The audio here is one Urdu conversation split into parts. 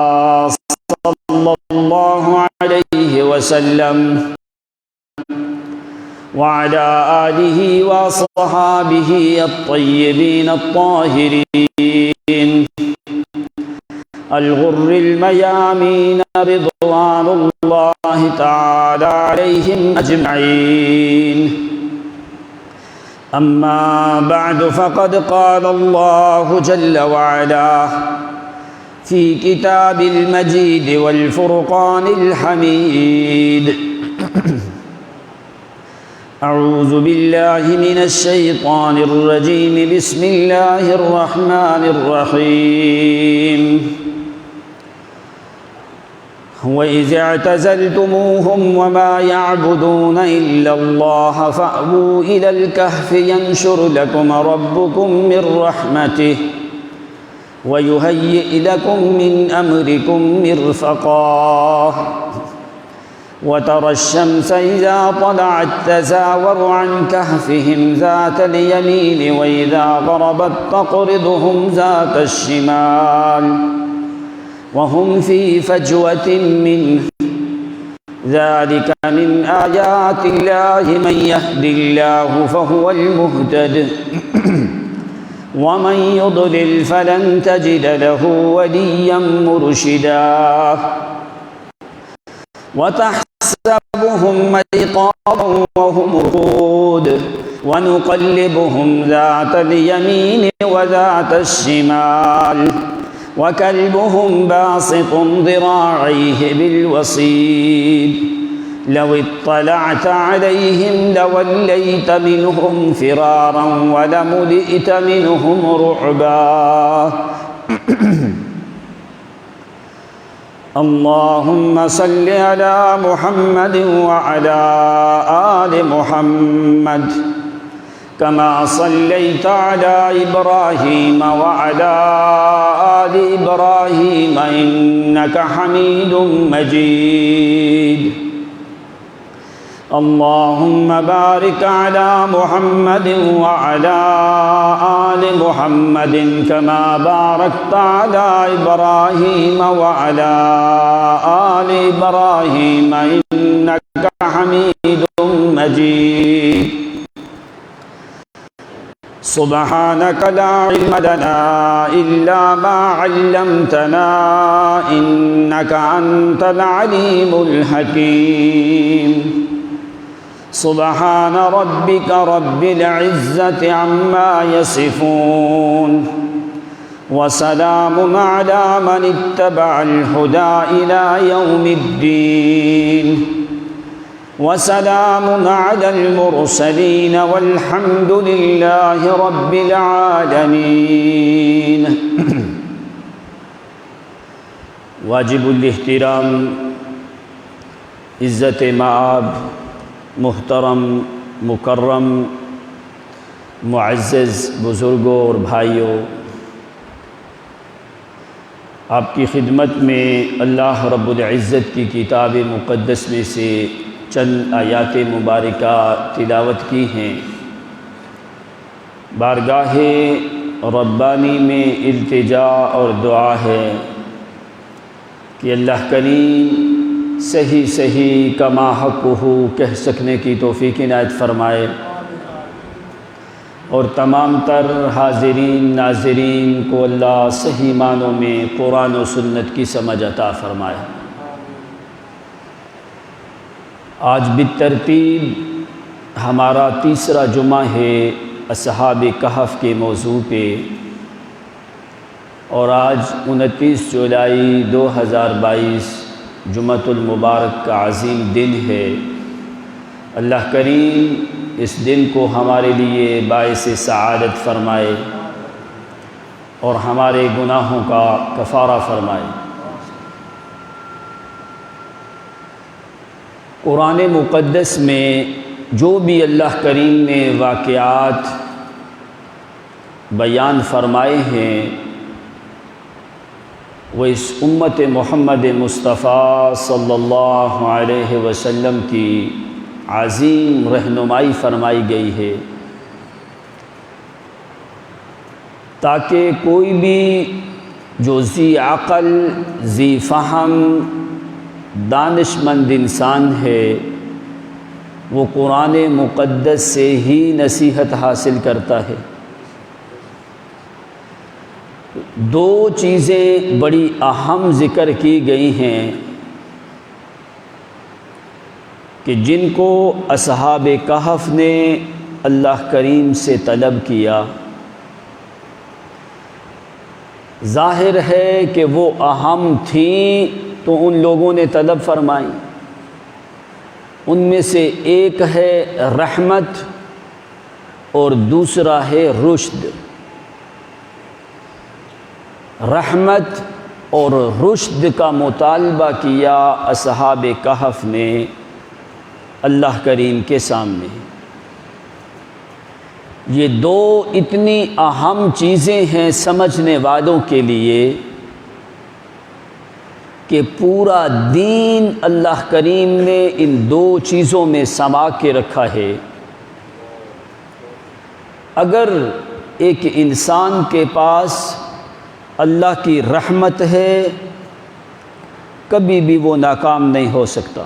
صلى الله عليه وسلم وعلى آله وصحابه الطيبين الطاهرين الغر الميامين رضوان الله تعالى عليهم أجمعين. أما بعد فقد قال الله جل وعلا في كتاب المجيد والفرقان الحميد: أعوذ بالله من الشيطان الرجيم. بسم الله الرحمن الرحيم. وَإِذِ اعْتَزَلْتُمُوهُمْ وَمَا يَعْبُدُونَ إِلَّا اللَّهَ فَأْوُوا إِلَى الْكَهْفِ يَنشُرْ لَكُمْ رَبُّكُمْ مِنْ رَحْمَتِهِ وَيُهَيِّئْ لَكُمْ مِنْ أَمْرِكُمْ مِرْفَقًا. وَتَرَى الشَّمْسَ إِذَا طَلَعَتْ تَزَاوَرُ عَنْ كَهْفِهِمْ ذَاتَ الْيَمِينِ وَإِذَا غَرَبَتْ تَقْرِضُهُمْ ذَاتَ الشِّمَالِ وَهُمْ فِي فَجْوَةٍ مِّنْهُ. ذَلِكَ مِنْ آيَاتِ اللَّهِ مَنْ يَهْدِ اللَّهُ فَهُوَ الْمُهْتَدِ وَمَنْ يُضْلِلْ فَلَنْ تَجِدَ لَهُ وَلِيًّا مُرْشِدًا. وَتَحْسَبُهُمْ أَيْقَاظًا وَهُمْ رُقُودٌ وَنُقَلِّبُهُمْ ذَاتَ الْيَمِينِ وَذَاتَ الشِّمَالِ وَكَلْبُهُمْ بَاسِطٌ ذِرَاعَيْهِ بِالْوَصِيدِ لَوِ اطَّلَعْتَ عَلَيْهِمْ لَوَلَّيْتَ مِنْهُمْ فِرَارًا وَلَمُلِئْتَ مِنْهُمْ رُعْبًا. اللهم صل على محمد وعلى آل محمد كما صليت على إبراهيم وعلى آل إبراهيم إنك حميد مجيد. اللهم بارك على محمد وعلى آل محمد كما باركت على إبراهيم وعلى آل إبراهيم إنك حميد مجيد. سبحانك لا علم لنا إلا ما علمتنا إنك أنت العليم الحكيم. سبحان ربك رب العزة عما يصفون وسلام على من اتبع الهدى إلى يوم الدين. وسلام على المرسلين والحمد لله رب العالمين. واجب الاحترام، عزت مآب، محترم مکرم معزز بزرگوں اور بھائیوں، آپ کی خدمت میں اللہ رب العزت کی کتاب مقدس میں سے چند آیات مبارکہ تلاوت کی ہیں. بارگاہ ربانی میں التجا اور دعا ہے کہ اللہ کریم صحیح صحیح کما حقہ کہہ سکنے کی توفیق عنایت فرمائے اور تمام تر حاضرین ناظرین کو اللہ صحیح معنوں میں قرآن و سنت کی سمجھ عطا فرمائے. آج بالترتیب ہمارا تیسرا جمعہ ہے اصحاب کہف کے موضوع پہ، اور آج 29 جولائی 2022 جمعۃ المبارک کا عظیم دن ہے. اللہ کریم اس دن کو ہمارے لیے باعث سعادت فرمائے اور ہمارے گناہوں کا کفارہ فرمائے. قرآن مقدس میں جو بھی اللہ کریم نے واقعات بیان فرمائے ہیں وہ اس امت محمد مصطفیٰ صلی اللہ علیہ وسلم کی عظیم رہنمائی فرمائی گئی ہے تاکہ کوئی بھی جو ذی عقل ذی فہم دانش مند انسان ہے وہ قرآن مقدس سے ہی نصیحت حاصل کرتا ہے۔ دو چیزیں بڑی اہم ذکر کی گئی ہیں کہ جن کو اصحاب کہف نے اللہ کریم سے طلب کیا، ظاہر ہے کہ وہ اہم تھیں تو ان لوگوں نے طلب فرمائی۔ ان میں سے ایک ہے رحمت اور دوسرا ہے رشد۔ رحمت اور رشد کا مطالبہ کیا اصحاب کہف نے اللہ کریم کے سامنے۔ یہ دو اتنی اہم چیزیں ہیں سمجھنے والوں کے لیے کہ پورا دین اللہ کریم نے ان دو چیزوں میں سما کے رکھا ہے۔ اگر ایک انسان کے پاس اللہ کی رحمت ہے کبھی بھی وہ ناکام نہیں ہو سکتا،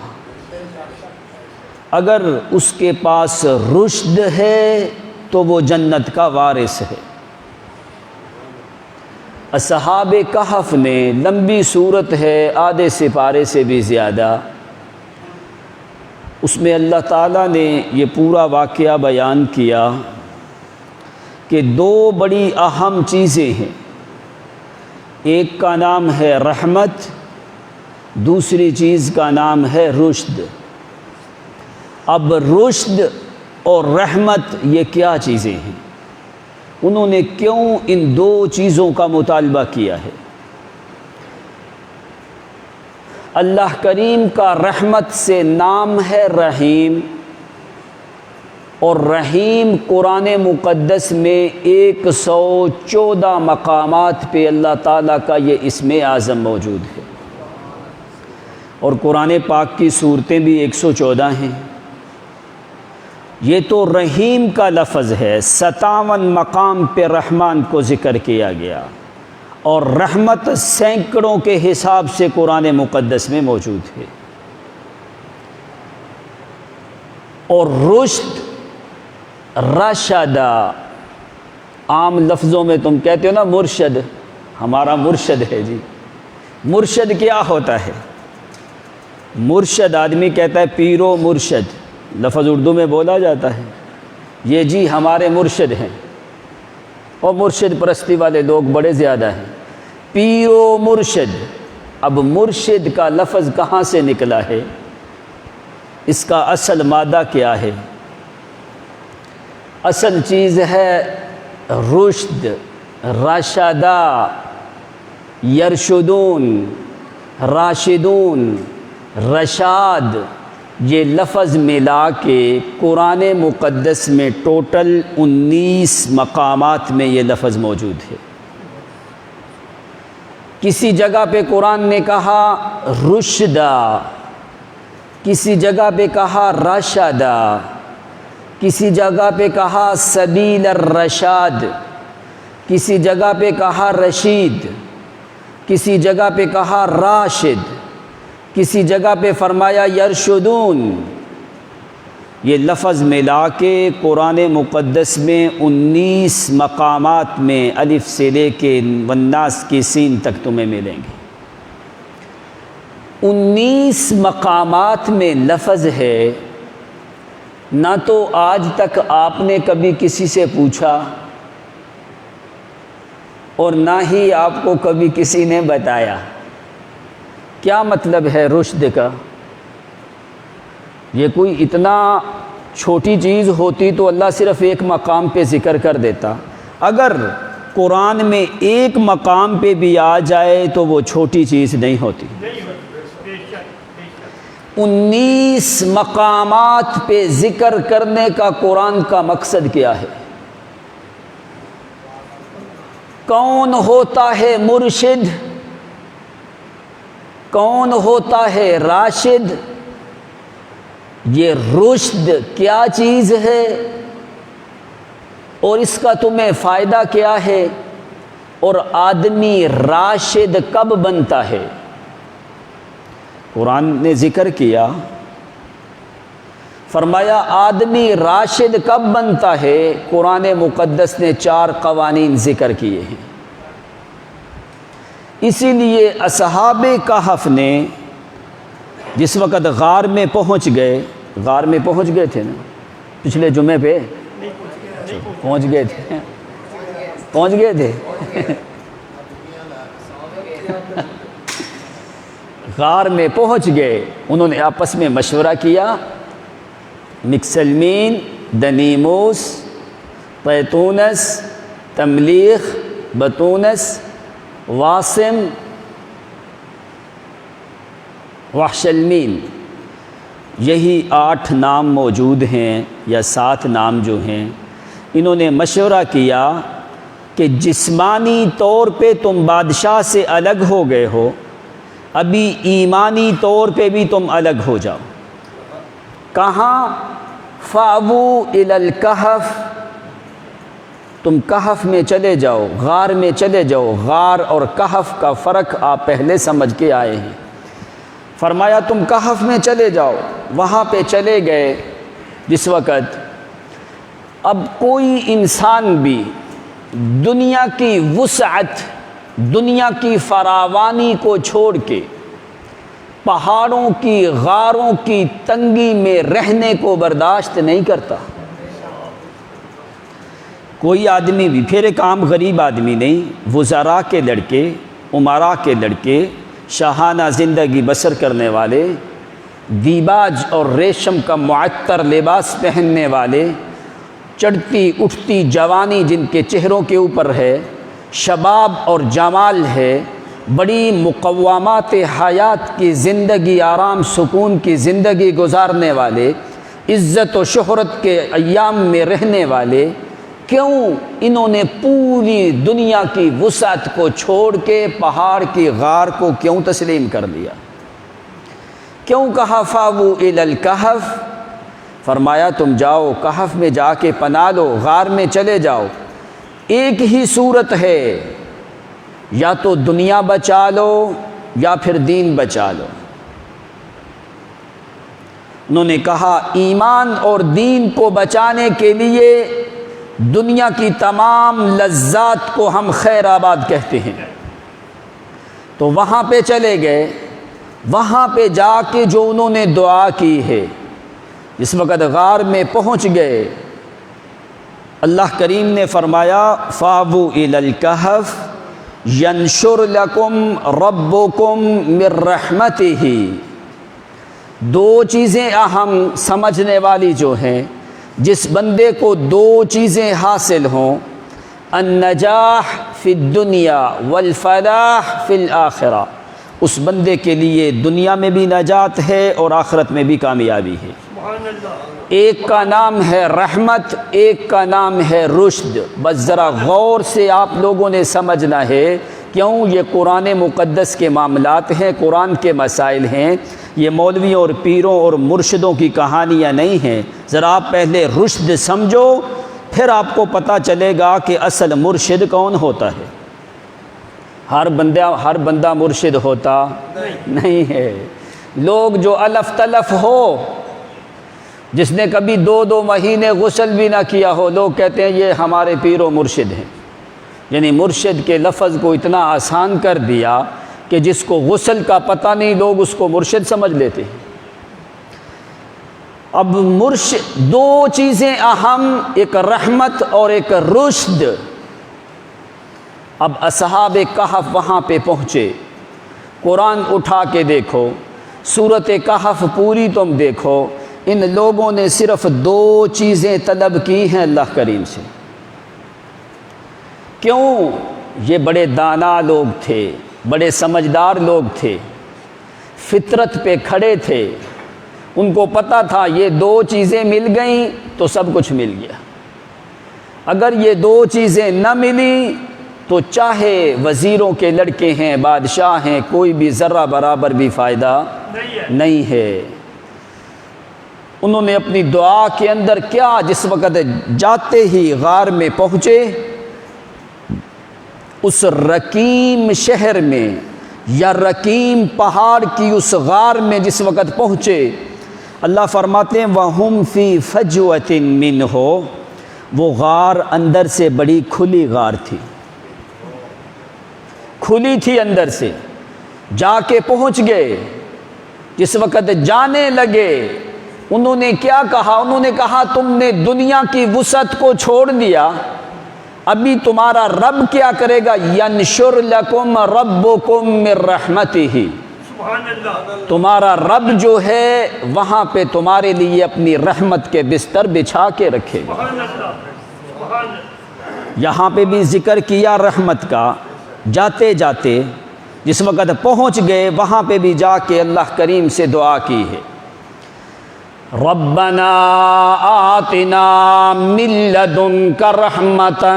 اگر اس کے پاس رشد ہے تو وہ جنت کا وارث ہے۔ اصحاب کہف نے لمبی صورت ہے، آدھے سپارے سے بھی زیادہ، اس میں اللہ تعالیٰ نے یہ پورا واقعہ بیان کیا کہ دو بڑی اہم چیزیں ہیں، ایک کا نام ہے رحمت، دوسری چیز کا نام ہے رشد۔ اب رشد اور رحمت یہ کیا چیزیں ہیں؟ انہوں نے کیوں ان دو چیزوں کا مطالبہ کیا ہے؟ اللہ کریم کا رحمت سے نام ہے رحیم، اور رحیم قرآن مقدس میں 114 مقامات پہ اللہ تعالیٰ کا یہ اسم اعظم موجود ہے، اور قرآن پاک کی صورتیں بھی 114 ہیں۔ یہ تو رحیم کا لفظ ہے، 57 مقام پہ رحمان کو ذکر کیا گیا، اور رحمت سینکڑوں کے حساب سے قرآن مقدس میں موجود ہے۔ اور رشد، رشدہ، عام لفظوں میں تم کہتے ہو نا مرشد، ہمارا مرشد ہے جی۔ مرشد کیا ہوتا ہے؟ مرشد آدمی کہتا ہے پیرو مرشد، لفظ اردو میں بولا جاتا ہے، یہ جی ہمارے مرشد ہیں، اور مرشد پرستی والے لوگ بڑے زیادہ ہیں۔ پیرو مرشد، اب مرشد کا لفظ کہاں سے نکلا ہے؟ اس کا اصل مادہ کیا ہے؟ اصل چیز ہے رشد، رشدہ، یرشدون، راشدون، رشاد، یہ لفظ ملا کے قرآن مقدس میں ٹوٹل 19 مقامات میں یہ لفظ موجود ہے۔ کسی جگہ پہ قرآن نے کہا رشدہ، کسی جگہ پہ کہا رشدہ، کسی جگہ پہ کہا سبیل الرشاد، کسی جگہ پہ کہا رشید، کسی جگہ پہ کہا راشد، کسی جگہ پہ فرمایا یرشدون۔ یہ لفظ ملا کے قرآن مقدس میں 19 مقامات میں الف سے لے کے والناس کی سین تک تمہیں ملیں گے۔ 19 مقامات میں لفظ ہے، نہ تو آج تک آپ نے کبھی کسی سے پوچھا اور نہ ہی آپ کو کبھی کسی نے بتایا۔ کیا مطلب ہے رشد کا؟ یہ کوئی اتنا چھوٹی چیز ہوتی تو اللہ صرف ایک مقام پہ ذکر کر دیتا، اگر قرآن میں ایک مقام پہ بھی آ جائے تو وہ چھوٹی چیز نہیں ہوتی۔ 19 مقامات پہ ذکر کرنے کا قرآن کا مقصد کیا ہے؟ کون ہوتا ہے مرشد؟ کون ہوتا ہے راشد؟ یہ رشد کیا چیز ہے اور اس کا تمہیں فائدہ کیا ہے؟ اور آدمی راشد کب بنتا ہے؟ قرآن نے ذکر کیا، فرمایا آدمی راشد کب بنتا ہے؟ قرآن مقدس نے 4 قوانین ذکر کیے ہیں۔ اسی لیے اصحاب کہف نے جس وقت غار میں پہنچ گئے تھے نا، پچھلے جمعے پہ پہنچ گئے تھے غار میں پہنچ گئے، انہوں نے آپس میں مشورہ کیا، مکسلمین، دنیموس، پیتونس، تملیخ، بطونس، واسم، وحشلمین، یہی 8 نام موجود ہیں یا 7 نام جو ہیں۔ انہوں نے مشورہ کیا کہ جسمانی طور پہ تم بادشاہ سے الگ ہو گئے ہو، ابھی ایمانی طور پہ بھی تم الگ ہو جاؤ۔ کہاں؟ فَأْوُوا إِلَى الْكَهْفِ، تم کہف میں چلے جاؤ، غار میں چلے جاؤ۔ غار اور کہف کا فرق آپ پہلے سمجھ کے آئے ہیں۔ فرمایا تم کہف میں چلے جاؤ، وہاں پہ چلے گئے۔ جس وقت اب کوئی انسان بھی دنیا کی وسعت، دنیا کی فراوانی کو چھوڑ کے پہاڑوں کی، غاروں کی تنگی میں رہنے کو برداشت نہیں کرتا۔ کوئی آدمی بھی، پھر ایک عام غریب آدمی نہیں، وزراء کے لڑکے، امراء کے لڑکے، شاہانہ زندگی بسر کرنے والے، دیباج اور ریشم کا معطر لباس پہننے والے، چڑھتی اٹھتی جوانی جن کے چہروں کے اوپر ہے، شباب اور جمال ہے، بڑی مقومات حیات کی زندگی، آرام سکون کی زندگی گزارنے والے، عزت و شہرت کے ایام میں رہنے والے، کیوں انہوں نے پوری دنیا کی وسعت کو چھوڑ کے پہاڑ کی غار کو کیوں تسلیم کر لیا؟ کیوں کہا فَأْوُوا إِلَى الْكَهْفِ؟ فرمایا تم جاؤ کہف میں جا کے پناہ لو، غار میں چلے جاؤ۔ ایک ہی صورت ہے، یا تو دنیا بچا لو یا پھر دین بچا لو۔ انہوں نے کہا ایمان اور دین کو بچانے کے لیے دنیا کی تمام لذات کو ہم خیر آباد کہتے ہیں۔ تو وہاں پہ چلے گئے، وہاں پہ جا کے جو انہوں نے دعا کی ہے، جس وقت غار میں پہنچ گئے، اللہ کریم نے فرمایا فَأْوُوا إِلَى الْكَهْفِ يَنْشُرْ لَكُمْ رَبُّكُمْ مِنْ رَحْمَتِهِ۔ 2 چیزیں اہم سمجھنے والی جو ہیں، جس بندے کو 2 چیزیں حاصل ہوں، النجاح فی الدنیا والفلاح فی الآخرہ، اس بندے کے لیے دنیا میں بھی نجات ہے اور آخرت میں بھی کامیابی ہے۔ ایک کا نام ہے رحمت، ایک کا نام ہے رشد۔ بس ذرا غور سے آپ لوگوں نے سمجھنا ہے، کیوں یہ قرآن مقدس کے معاملات ہیں، قرآن کے مسائل ہیں، یہ مولویوں اور پیروں اور مرشدوں کی کہانیاں نہیں ہیں۔ ذرا آپ پہلے رشد سمجھو، پھر آپ کو پتہ چلے گا کہ اصل مرشد کون ہوتا ہے۔ ہر بندہ مرشد ہوتا نہیں ہے۔ لوگ جو الف تلف ہو، جس نے کبھی 2 مہینے غسل بھی نہ کیا ہو، لوگ کہتے ہیں یہ ہمارے پیر و مرشد ہیں۔ یعنی مرشد کے لفظ کو اتنا آسان کر دیا کہ جس کو غسل کا پتہ نہیں، لوگ اس کو مرشد سمجھ لیتے ہیں۔ اب مرشد 2 چیزیں اہم، ایک رحمت اور ایک رشد۔ اب اصحاب کہف وہاں پہ پہنچے، قرآن اٹھا کے دیکھو، سورۃ کہف پوری تم دیکھو، ان لوگوں نے صرف 2 چیزیں طلب کی ہیں اللہ کریم سے۔ کیوں؟ یہ بڑے دانا لوگ تھے، بڑے سمجھدار لوگ تھے، فطرت پہ کھڑے تھے، ان کو پتہ تھا یہ 2 چیزیں مل گئیں تو سب کچھ مل گیا۔ اگر یہ 2 چیزیں نہ ملی تو چاہے وزیروں کے لڑکے ہیں، بادشاہ ہیں، کوئی بھی ذرہ برابر بھی فائدہ نہیں ہے۔ انہوں نے اپنی دعا کے اندر کیا، جس وقت جاتے ہی غار میں پہنچے، اس رقیم شہر میں یا رقیم پہاڑ کی اس غار میں جس وقت پہنچے، اللہ فرماتے ہیں وَهُمْ فِي فَجْوَةٍ مِّنْهُ، وہ غار اندر سے بڑی کھلی غار تھی، کھلی تھی اندر سے، جا کے پہنچ گئے۔ جس وقت جانے لگے انہوں نے کیا کہا؟ انہوں نے کہا تم نے دنیا کی وسعت کو چھوڑ دیا، ابھی تمہارا رب کیا کرے گا؟ ینشر لکم ربکم من رحمتہ، تمہارا رب جو ہے وہاں پہ تمہارے لیے اپنی رحمت کے بستر بچھا کے رکھے گا۔ یہاں پہ بھی ذکر کیا رحمت کا، جاتے جاتے جس وقت پہنچ گئے وہاں پہ بھی جا کے اللہ کریم سے دعا کی ہے، ربنا آتنا من لدنک رحمتا،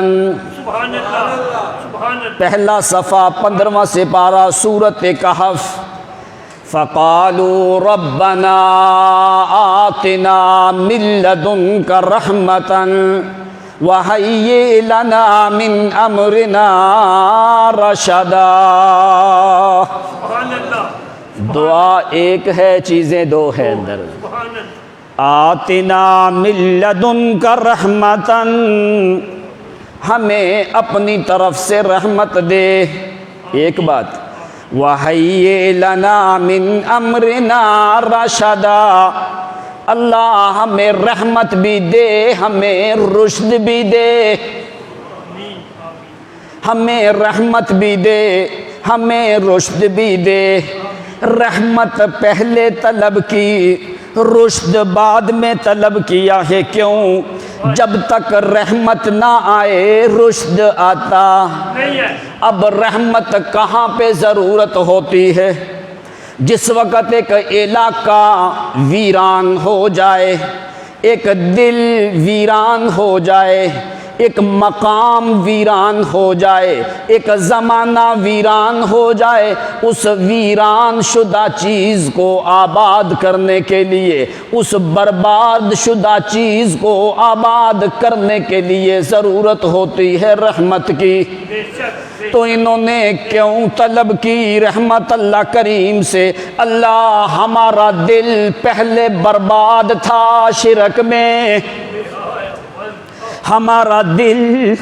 پہلا صفحہ 15واں سپارہ سورۃ کہف، فقالوا ربنا آتنا من لدنک رحمتا وَهَيِّئْ لَنَا مِنْ أَمْرِنَا رَشَدًا۔ دعا ایک ہے، چیزیں دو ہے اندر۔ آتنا من لدنک رحمتا، ہمیں اپنی طرف سے رحمت دے، ایک بات، وَهَيِّئْ لَنَا مِنْ أَمْرِنَا رَشَدًا، اللہ ہمیں رحمت بھی دے، ہمیں رشد بھی دے، ہمیں رحمت بھی دے، ہمیں رشد بھی دے۔ رحمت پہلے طلب کی، رشد بعد میں طلب کیا ہے، کیوں؟ جب تک رحمت نہ آئے رشد آتا۔ اب رحمت کہاں پہ ضرورت ہوتی ہے؟ جس وقت ایک علاقہ ویران ہو جائے، ایک دل ویران ہو جائے، ایک مقام ویران ہو جائے، ایک زمانہ ویران ہو جائے، اس ویران شدہ چیز کو آباد کرنے کے لیے، اس برباد شدہ چیز کو آباد کرنے کے لیے ضرورت ہوتی ہے رحمت کی۔ تو انہوں نے کیوں طلب کی رحمت اللہ کریم سے؟ اللہ ہمارا دل پہلے برباد تھا شرک میں، ہمارا دل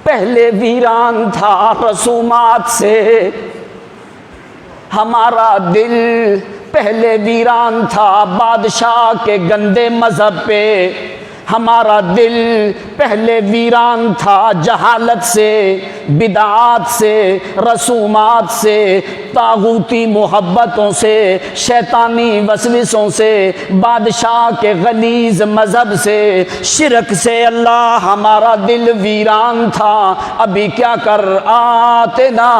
پہلے ویران تھا رسومات سے، ہمارا دل پہلے ویران تھا بادشاہ کے گندے مذہب پہ، ہمارا دل پہلے ویران تھا جہالت سے، بدعات سے، رسومات سے، طاغوتی محبتوں سے، شیطانی وسوسوں سے، بادشاہ کے غلیظ مذہب سے، شرک سے۔ اللہ ہمارا دل ویران تھا، ابھی کیا کر؟ آتنا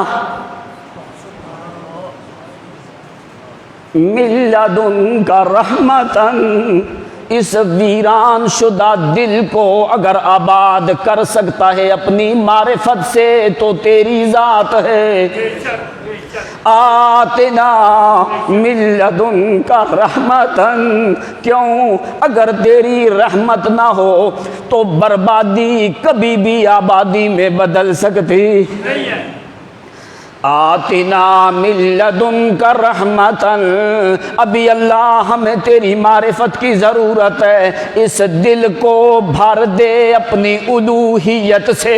من لدنک رحمتا، اس ویران شدہ دل کو اگر آباد کر سکتا ہے اپنی معرفت سے تو تیری ذات ہے۔ آتنا من لدنک رحمتا، کیوں؟ اگر تیری رحمت نہ ہو تو بربادی کبھی بھی آبادی میں بدل سکتی۔ آتنا من لدنک رحمتا، ابھی اللہ ہمیں تیری معرفت کی ضرورت ہے، اس دل کو بھر دے اپنی الوہیت سے،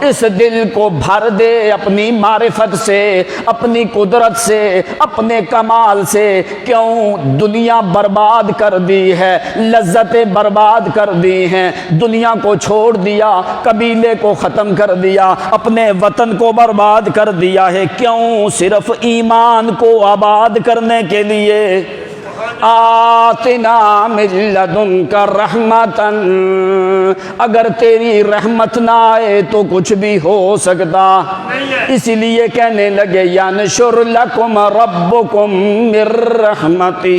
اس دل کو بھر دے اپنی معرفت سے، اپنی قدرت سے، اپنے کمال سے۔ کیوں؟ دنیا برباد کر دی ہے، لذتیں برباد کر دی ہیں، دنیا کو چھوڑ دیا، قبیلے کو ختم کر دیا، اپنے وطن کو برباد کر دیا ہے، کیوں؟ صرف ایمان کو آباد کرنے کے لیے۔ آتنا من لدنک رحمتا، اگر تیری رحمت نہ آئے تو کچھ بھی ہو سکتا۔ اسی لیے کہنے لگے ینشر لکم ربکم من رحمتہ،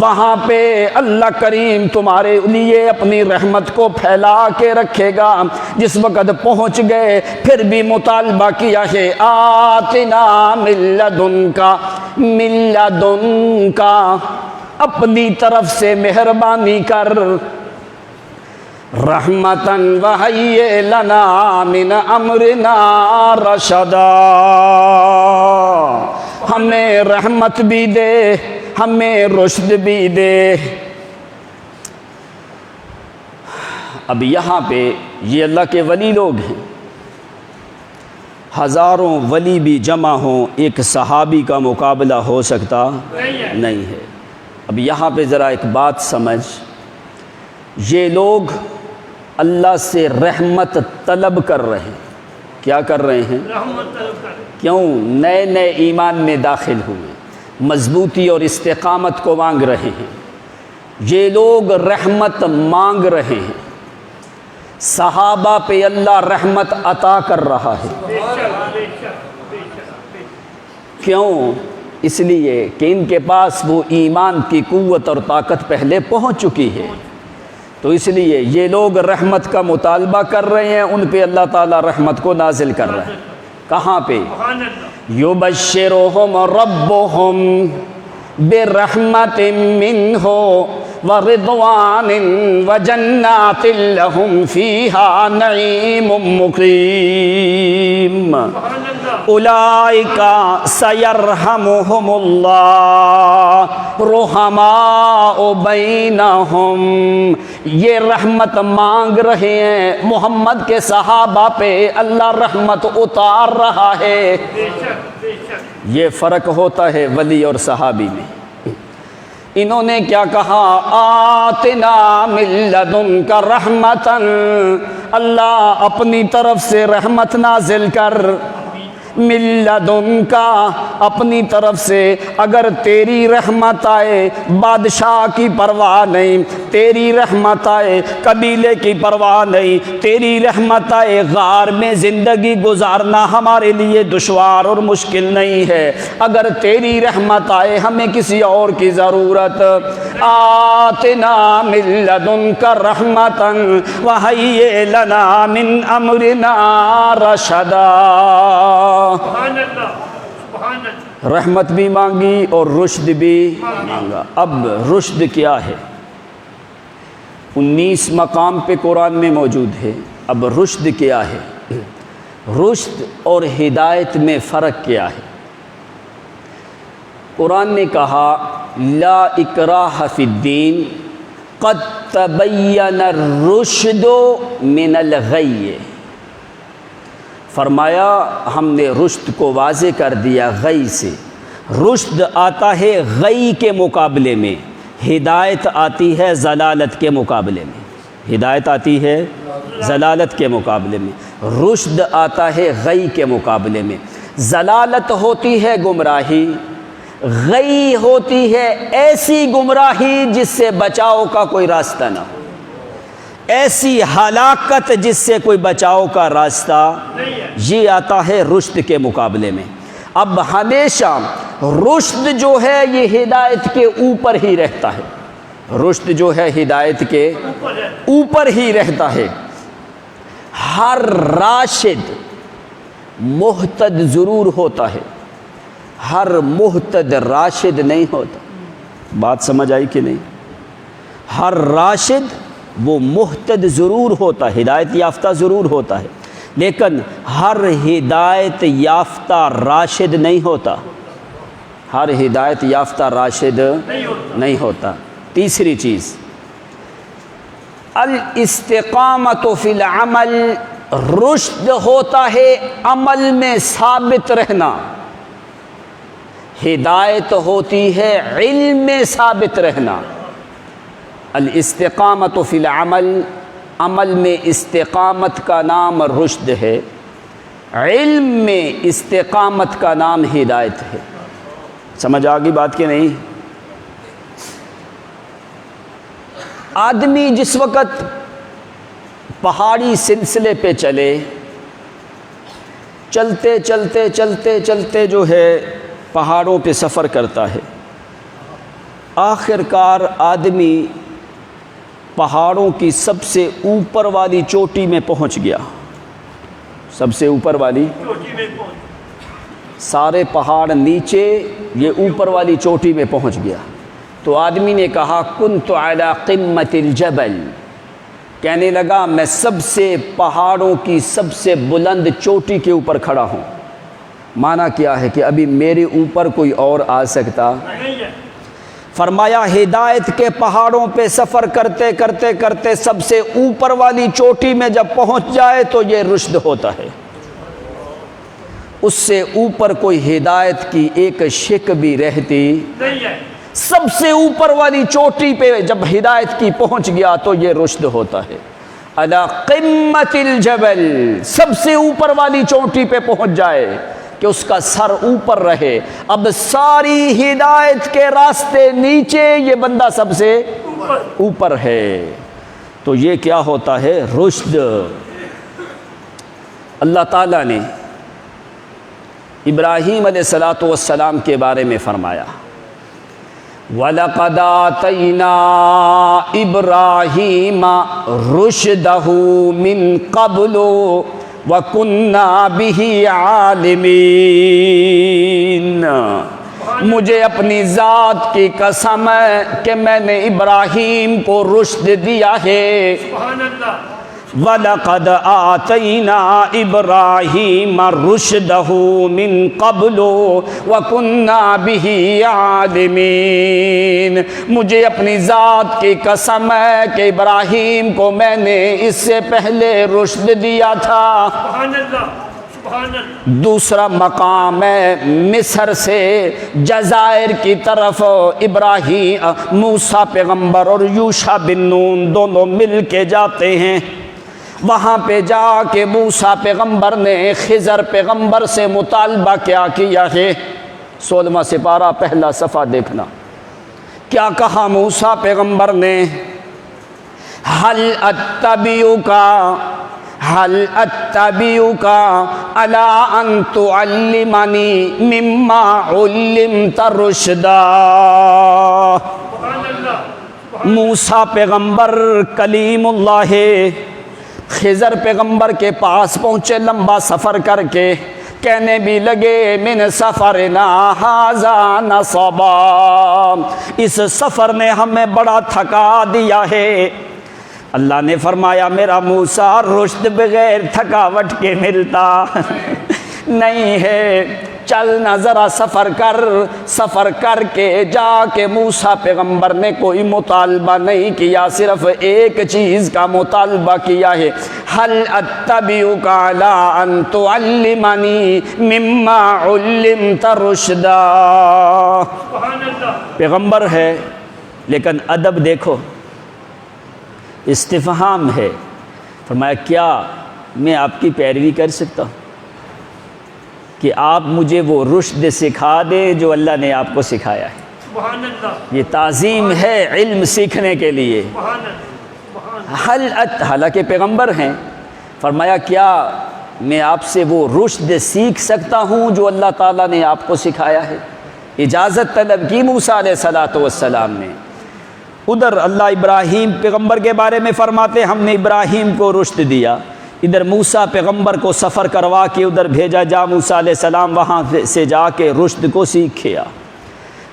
وہاں پہ اللہ کریم تمہارے لیے اپنی رحمت کو پھیلا کے رکھے گا۔ جس وقت پہنچ گئے پھر بھی مطالبہ کیا ہے، آتنا من لدنکا، من لدنکا، اپنی طرف سے مہربانی کر، رحمتن وہیئ لنا من امرنا رشدا، ہمیں رحمت بھی دے، ہمیں رشد بھی دے۔ اب یہاں پہ یہ اللہ کے ولی لوگ ہیں، ہزاروں ولی بھی جمع ہوں، ایک صحابی کا مقابلہ ہو سکتا نہیں ہے۔ اب یہاں پہ ذرا ایک بات سمجھ، یہ لوگ اللہ سے رحمت طلب کر رہے ہیں۔ کیا کر رہے ہیں؟ رحمت طلب کر رہے ہیں۔ کیوں؟ نئے نئے ایمان میں داخل ہوئے، مضبوطی اور استقامت کو مانگ رہے ہیں۔ یہ لوگ رحمت مانگ رہے ہیں، صحابہ پہ اللہ رحمت عطا کر رہا ہے۔ کیوں؟ اس لیے کہ ان کے پاس وہ ایمان کی قوت اور طاقت پہلے پہنچ چکی ہے، تو اس لیے یہ لوگ رحمت کا مطالبہ کر رہے ہیں، ان پہ اللہ تعالیٰ رحمت کو نازل کر رہا ہے۔ کہاں پہ؟ یبشرہم ربہم برحمت منہ ورضوان وجنات لہم فیہا نعیم مقیم، اولئک سیرحمہم اللہ رحماء بینہم۔ یہ رحمت مانگ رہے ہیں، محمد کے صحابہ پہ اللہ رحمت اتار رہا ہے۔ یہ فرق ہوتا ہے ولی اور صحابی میں۔ انہوں نے کیا کہا؟ آتنا من لدنک رحمتا، اللہ اپنی طرف سے رحمت نازل کر، من لدنک اپنی طرف سے۔ اگر تیری رحمت آئے بادشاہ کی پرواہ نہیں، تیری رحمت آئے قبیلے کی پرواہ نہیں، تیری رحمت آئے غار میں زندگی گزارنا ہمارے لیے دشوار اور مشکل نہیں ہے۔ اگر تیری رحمت آئے ہمیں کسی اور کی ضرورت۔ آتنا من لدنک رحمتا وہیئ لنا من امرنا رشدا۔ رحمت بھی مانگی اور رشد بھی مانگا۔ اب رشد کیا ہے؟ 19 مقام پہ قرآن میں موجود ہے۔ اب رشد کیا ہے؟ رشد اور ہدایت میں فرق کیا ہے؟ قرآن نے کہا لا اکراہ فی الدین قد تبین الرشد من الغی، فرمایا ہم نے رشد کو واضح کر دیا غی سے۔ رشد آتا ہے غی کے مقابلے میں، ہدایت آتی ہے ضلالت کے مقابلے میں۔ ہدایت آتی ہے ضلالت کے مقابلے میں، رشد آتا ہے غی کے مقابلے میں۔ ضلالت ہوتی ہے گمراہی، غی ہوتی ہے ایسی گمراہی جس سے بچاؤ کا کوئی راستہ نہ ہو، ایسی ہلاکت جس سے کوئی بچاؤ کا راستہ۔ یہ آتا ہے رشد کے مقابلے میں۔ اب ہمیشہ رشد جو ہے یہ ہدایت کے اوپر ہی رہتا ہے، رشد جو ہے ہدایت کے اوپر ہی رہتا ہے۔ ہر راشد مہتد ضرور ہوتا ہے، ہر مہتد راشد نہیں ہوتا۔ بات سمجھ آئی کہ نہیں؟ ہر راشد وہ مہتد ضرور ہوتا ہے، ہدایت یافتہ ضرور ہوتا ہے، لیکن ہر ہدایت یافتہ راشد نہیں ہوتا، ہر ہدایت یافتہ راشد نہیں ہوتا۔ تیسری چیز الاستقامت فی العمل، رشد ہوتا ہے عمل میں ثابت رہنا، ہدایت ہوتی ہے علم میں ثابت رہنا۔ الاستقامت فی العمل، عمل میں استقامت کا نام رشد ہے، علم میں استقامت کا نام ہدایت ہے۔ سمجھ آ گئی بات کہ نہیں؟ آدمی جس وقت پہاڑی سلسلے پہ چلے، چلتے چلتے چلتے چلتے جو ہے پہاڑوں پہ سفر کرتا ہے، آخر کار آدمی پہاڑوں کی سب سے اوپر والی چوٹی میں پہنچ گیا، سب سے اوپر والی چوٹی میں پہنچ، سارے پہاڑ نیچے، یہ اوپر والی چوٹی میں پہنچ گیا۔ تو آدمی نے کہا کنت علی قمت الجبل، کہنے لگا میں سب سے پہاڑوں کی سب سے بلند چوٹی کے اوپر کھڑا ہوں۔ معنی کیا ہے کہ ابھی میرے اوپر کوئی اور آ سکتا نہیں ہے۔ فرمایا ہدایت کے پہاڑوں پہ سفر کرتے کرتے کرتے سب سے اوپر والی چوٹی میں جب پہنچ جائے تو یہ رشد ہوتا ہے، اس سے اوپر کوئی ہدایت کی ایک شک بھی رہتی نہیں ہے۔ سب سے اوپر والی چوٹی پہ جب ہدایت کی پہنچ گیا تو یہ رشد ہوتا ہے۔ علی قمت الجبل، سب سے اوپر والی چوٹی پہ پہنچ جائے کہ اس کا سر اوپر رہے، اب ساری ہدایت کے راستے نیچے، یہ بندہ سب سے اوپر ہے، تو یہ کیا ہوتا ہے؟ رشد۔ اللہ تعالیٰ نے ابراہیم علیہ السلام کے بارے میں فرمایا وَلَقَدْ آتَيْنَا إِبْرَاهِيمَ رُشْدَهُ مِنْ قَبْلُ وَكُنَّا بِهِ عَالِمِينَ۔ مجھے اپنی ذات کی قسم ہے کہ میں نے ابراہیم کو رشد دیا ہے۔ سبحان اللہ۔ وَلَقَدْ آتَيْنَا إِبْرَاهِيمَ رُشْدَهُ مِنْ قَبْلُ وَكُنَّا بِهِ عَالِمِينَ۔ مجھے اپنی ذات کی قسم ہے کہ ابراہیم کو میں نے اس سے پہلے رشد دیا تھا۔ سبحان اللہ۔ دوسرا مقام ہے مصر سے جزائر کی طرف ابراہیم موسیٰ پیغمبر اور یوشع بن نون دونوں مل کے جاتے ہیں، وہاں پہ جا کے موسیٰ پیغمبر نے خضر پیغمبر سے مطالبہ کیا کیا ہے؟ 16واں سپارہ پہلا صفحہ دیکھنا، کیا کہا موسیٰ پیغمبر نے؟ حل اتبعک علی ان تعلمنی مما علمت رشدا۔ موسیٰ پیغمبر کلیم اللہ خضر پیغمبر کے پاس پہنچے لمبا سفر کر کے، کہنے بھی لگے من سفرنا ھذا نصبا، اس سفر نے ہمیں بڑا تھکا دیا ہے۔ اللہ نے فرمایا میرا موسیٰ رشد بغیر تھکاوٹ کے ملتا نہیں ہے، چل نہ ذرا سفر کر کے جا کے موسیٰ پیغمبر نے کوئی مطالبہ نہیں کیا، صرف ایک چیز کا مطالبہ کیا ہے، حل اتبعک علی ان تعلمنی مما علمت رشدا۔ پیغمبر ہے لیکن ادب دیکھو، استفہام ہے، فرمایا کیا میں آپ کی پیروی کر سکتا ہوں کہ آپ مجھے وہ رشد سکھا دیں جو اللہ نے آپ کو سکھایا ہے؟ سبحان اللہ۔ یہ تعظیم ہے علم سیکھنے کے لیے۔ حالانکہ پیغمبر ہیں، فرمایا کیا میں آپ سے وہ رشد سیکھ سکتا ہوں جو اللہ تعالیٰ نے آپ کو سکھایا ہے؟ اجازت طلب کی موسیٰ علیہ السلام نے۔ ادھر اللہ ابراہیم پیغمبر کے بارے میں فرماتے ہم نے ابراہیم کو رشد دیا، ادھر موسیٰ پیغمبر کو سفر کروا کے ادھر بھیجا، جا موسیٰ علیہ السلام وہاں سے جا کے رشد کو سیکھیا۔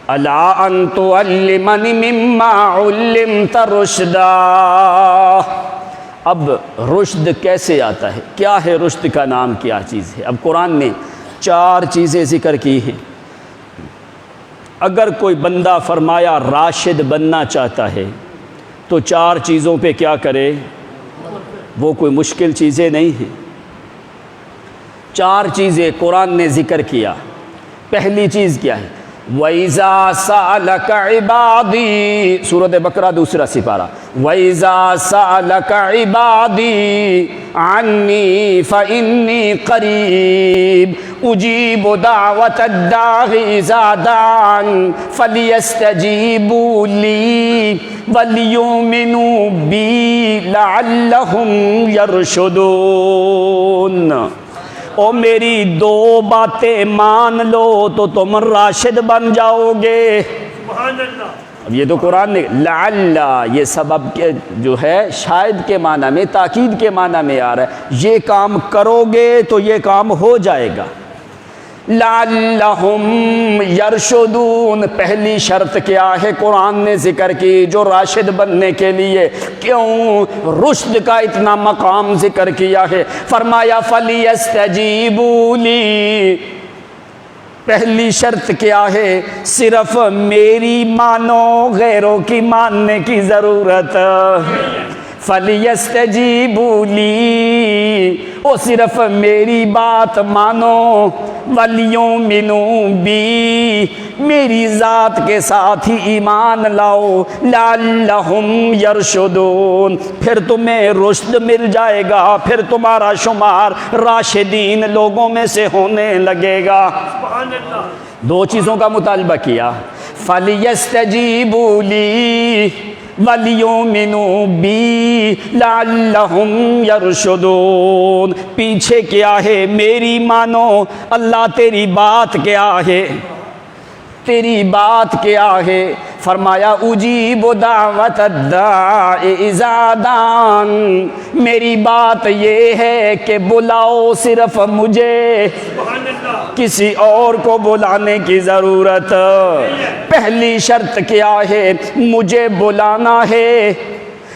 الا ان تعلمنی مما علمت رشدا۔ اب رشد کیسے آتا ہے؟ کیا ہے رشد کا نام؟ کیا چیز ہے؟ اب قرآن نے 4 چیزیں ذکر کی ہیں۔ اگر کوئی بندہ فرمایا راشد بننا چاہتا ہے تو 4 چیزوں پہ کیا کرے؟ وہ کوئی مشکل چیزیں نہیں ہیں، 4 چیزیں قرآن نے ذکر کیا۔ پہلی چیز کیا ہے؟ وَإِذَا سَأَلَكَ عِبَادِي، سورۃ بقرہ دوسرا سپارہ، وَإِذَا سَأَلَكَ عِبَادِي عَنِّي فَإِنِّي قَرِيبٌ أُجِيبُ دَعْوَةَ الدَّاعِ إِذَا دَعَانِ فَلْيَسْتَجِيبُوا لِي وَلْيُؤْمِنُوا بِي لَعَلَّهُمْ يَرْشُدُونَ۔ او میری 2 باتیں مان لو تو تم راشد بن جاؤ گے۔ سبحان اللہ۔ اب یہ تو قرآن نے لعل، یہ سبب کے جو ہے شاید کے معنی میں، تاکید کے معنی میں آ رہا ہے، یہ کام کرو گے تو یہ کام ہو جائے گا۔ لعلہم یرشدون، پہلی شرط کیا ہے قرآن نے ذکر کی جو راشد بننے کے لیے، کیوں رشد کا اتنا مقام ذکر کیا ہے؟ فرمایا فَلْيَسْتَجِيبُوا لِي، پہلی شرط کیا ہے؟ صرف میری مانو، غیروں کی ماننے کی ضرورت۔ فَلْيَسْتَجِيبُوا لِي، او صرف میری بات مانو، وَلْيُؤْمِنُوا بِي، میری ذات کے ساتھ ہی ایمان لاؤ، لَعَلَّهُمْ يَرْشُدُونَ، پھر تمہیں رشد مل جائے گا، پھر تمہارا شمار راشدین لوگوں میں سے ہونے لگے گا۔ دو چیزوں کا مطالبہ کیا، فَلْيَسْتَجِيبُوا لِي وَلْيُؤْمِنُوا بِي لَعَلَّهُمْ يَرْشُدُونَ، پیچھے کیا ہے؟ میری مانو، اللہ تیری بات کیا ہے؟ تیری بات کیا ہے؟ فرمایا اجیب دعوت الداع اذا دعان، میری بات یہ ہے کہ بلاؤ صرف مجھے، کسی اور کو بلانے کی ضرورت۔ پہلی شرط کیا ہے؟ مجھے بلانا ہے،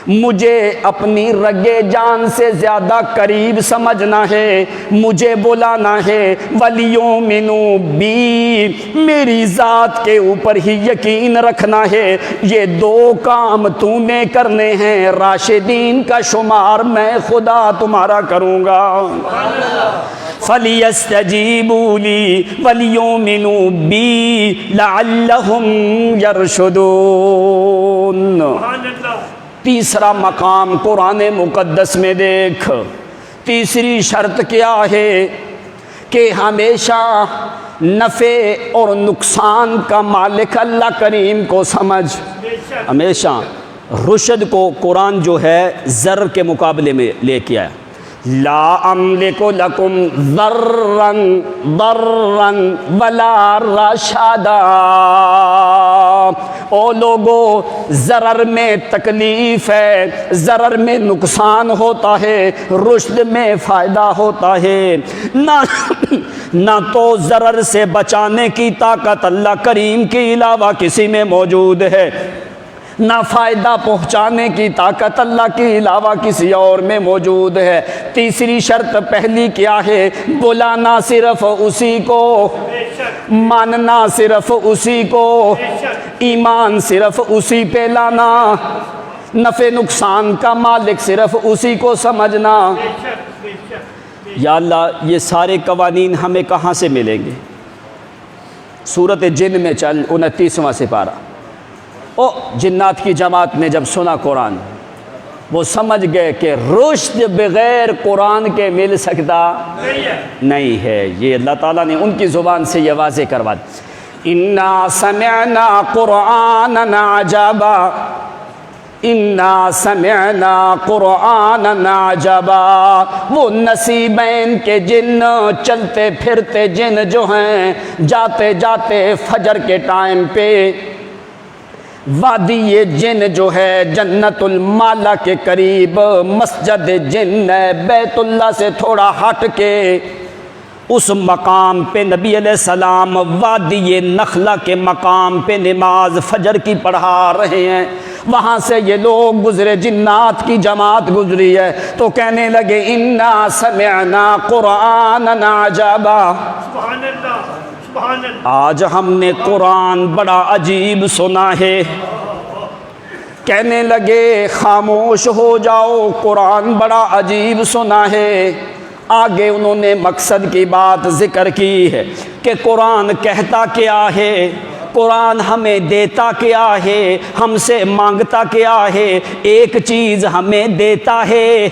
مجھے اپنی رگے جان سے زیادہ قریب سمجھنا ہے، مجھے بلانا ہے، وَلْيُؤْمِنُوا بِي، میری ذات کے اوپر ہی یقین رکھنا ہے۔ یہ دو کام تو نے کرنے ہیں، راشدین کا شمار میں خدا تمہارا کروں گا۔ فَلْيَسْتَجِيبُوا لِي وَلْيُؤْمِنُوا بِي لَعَلَّهُمْ يَرْشُدُونَ۔ تیسرا مقام قرآن مقدس میں دیکھ، تیسری شرط کیا ہے؟ کہ ہمیشہ نفع اور نقصان کا مالک اللہ کریم کو سمجھ۔ ہمیشہ رشد کو قرآن جو ہے ضرر کے مقابلے میں لے کے آیا، لا املک لکم ضررا ضررا ولا رشدا، او لوگو ضرر میں تکلیف ہے، ضرر میں نقصان ہوتا ہے، رشد میں فائدہ ہوتا ہے۔ نہ تو ضرر سے بچانے کی طاقت اللہ کریم کے علاوہ کسی میں موجود ہے، نہ فائدہ پہنچانے کی طاقت اللہ کے علاوہ کسی اور میں موجود ہے۔ تیسری شرط پہلی کیا ہے؟ بلانا صرف اسی کو، ماننا صرف اسی کو، ایمان صرف اسی پہ لانا، نفع نقصان کا مالک صرف اسی کو سمجھنا۔ یا اللہ یہ سارے قوانین ہمیں کہاں سے ملیں گے؟ سورۃ جن میں چل 29واں سپارہ۔ او جنات کی جماعت نے جب سنا قرآن، وہ سمجھ گئے کہ رشد بغیر قرآن کے مل سکتا نہیں ہے۔ یہ اللہ تعالیٰ نے ان کی زبان سے یہ واضح کروا دیا، اِنَّا سَمِعْنَا قُرْآنًا عَجَبًا، اِنَّا سَمِعْنَا قُرْآنًا عَجَبًا۔ وہ نصیبین کے جن، چلتے پھرتے جن جو ہیں، جاتے جاتے فجر کے ٹائم پہ وادی جن جو ہے جنت المالا کے قریب مسجد جن ہے، بیت اللہ سے تھوڑا ہٹ کے اس مقام پہ نبی علیہ السلام وادی نخلہ کے مقام پہ نماز فجر کی پڑھا رہے ہیں۔ وہاں سے یہ لوگ گزرے، جنات کی جماعت گزری ہے، تو کہنے لگے اِنَّا سَمِعْنَا قُرْآنًا عَجَبًا، آج ہم نے قرآن بڑا عجیب سنا ہے۔ کہنے لگے خاموش ہو جاؤ، قرآن بڑا عجیب سنا ہے۔ آگے انہوں نے مقصد کی بات ذکر کی ہے کہ قرآن کہتا کیا ہے، قرآن ہمیں دیتا کیا ہے، ہم سے مانگتا کیا ہے۔ ایک چیز ہمیں دیتا ہے،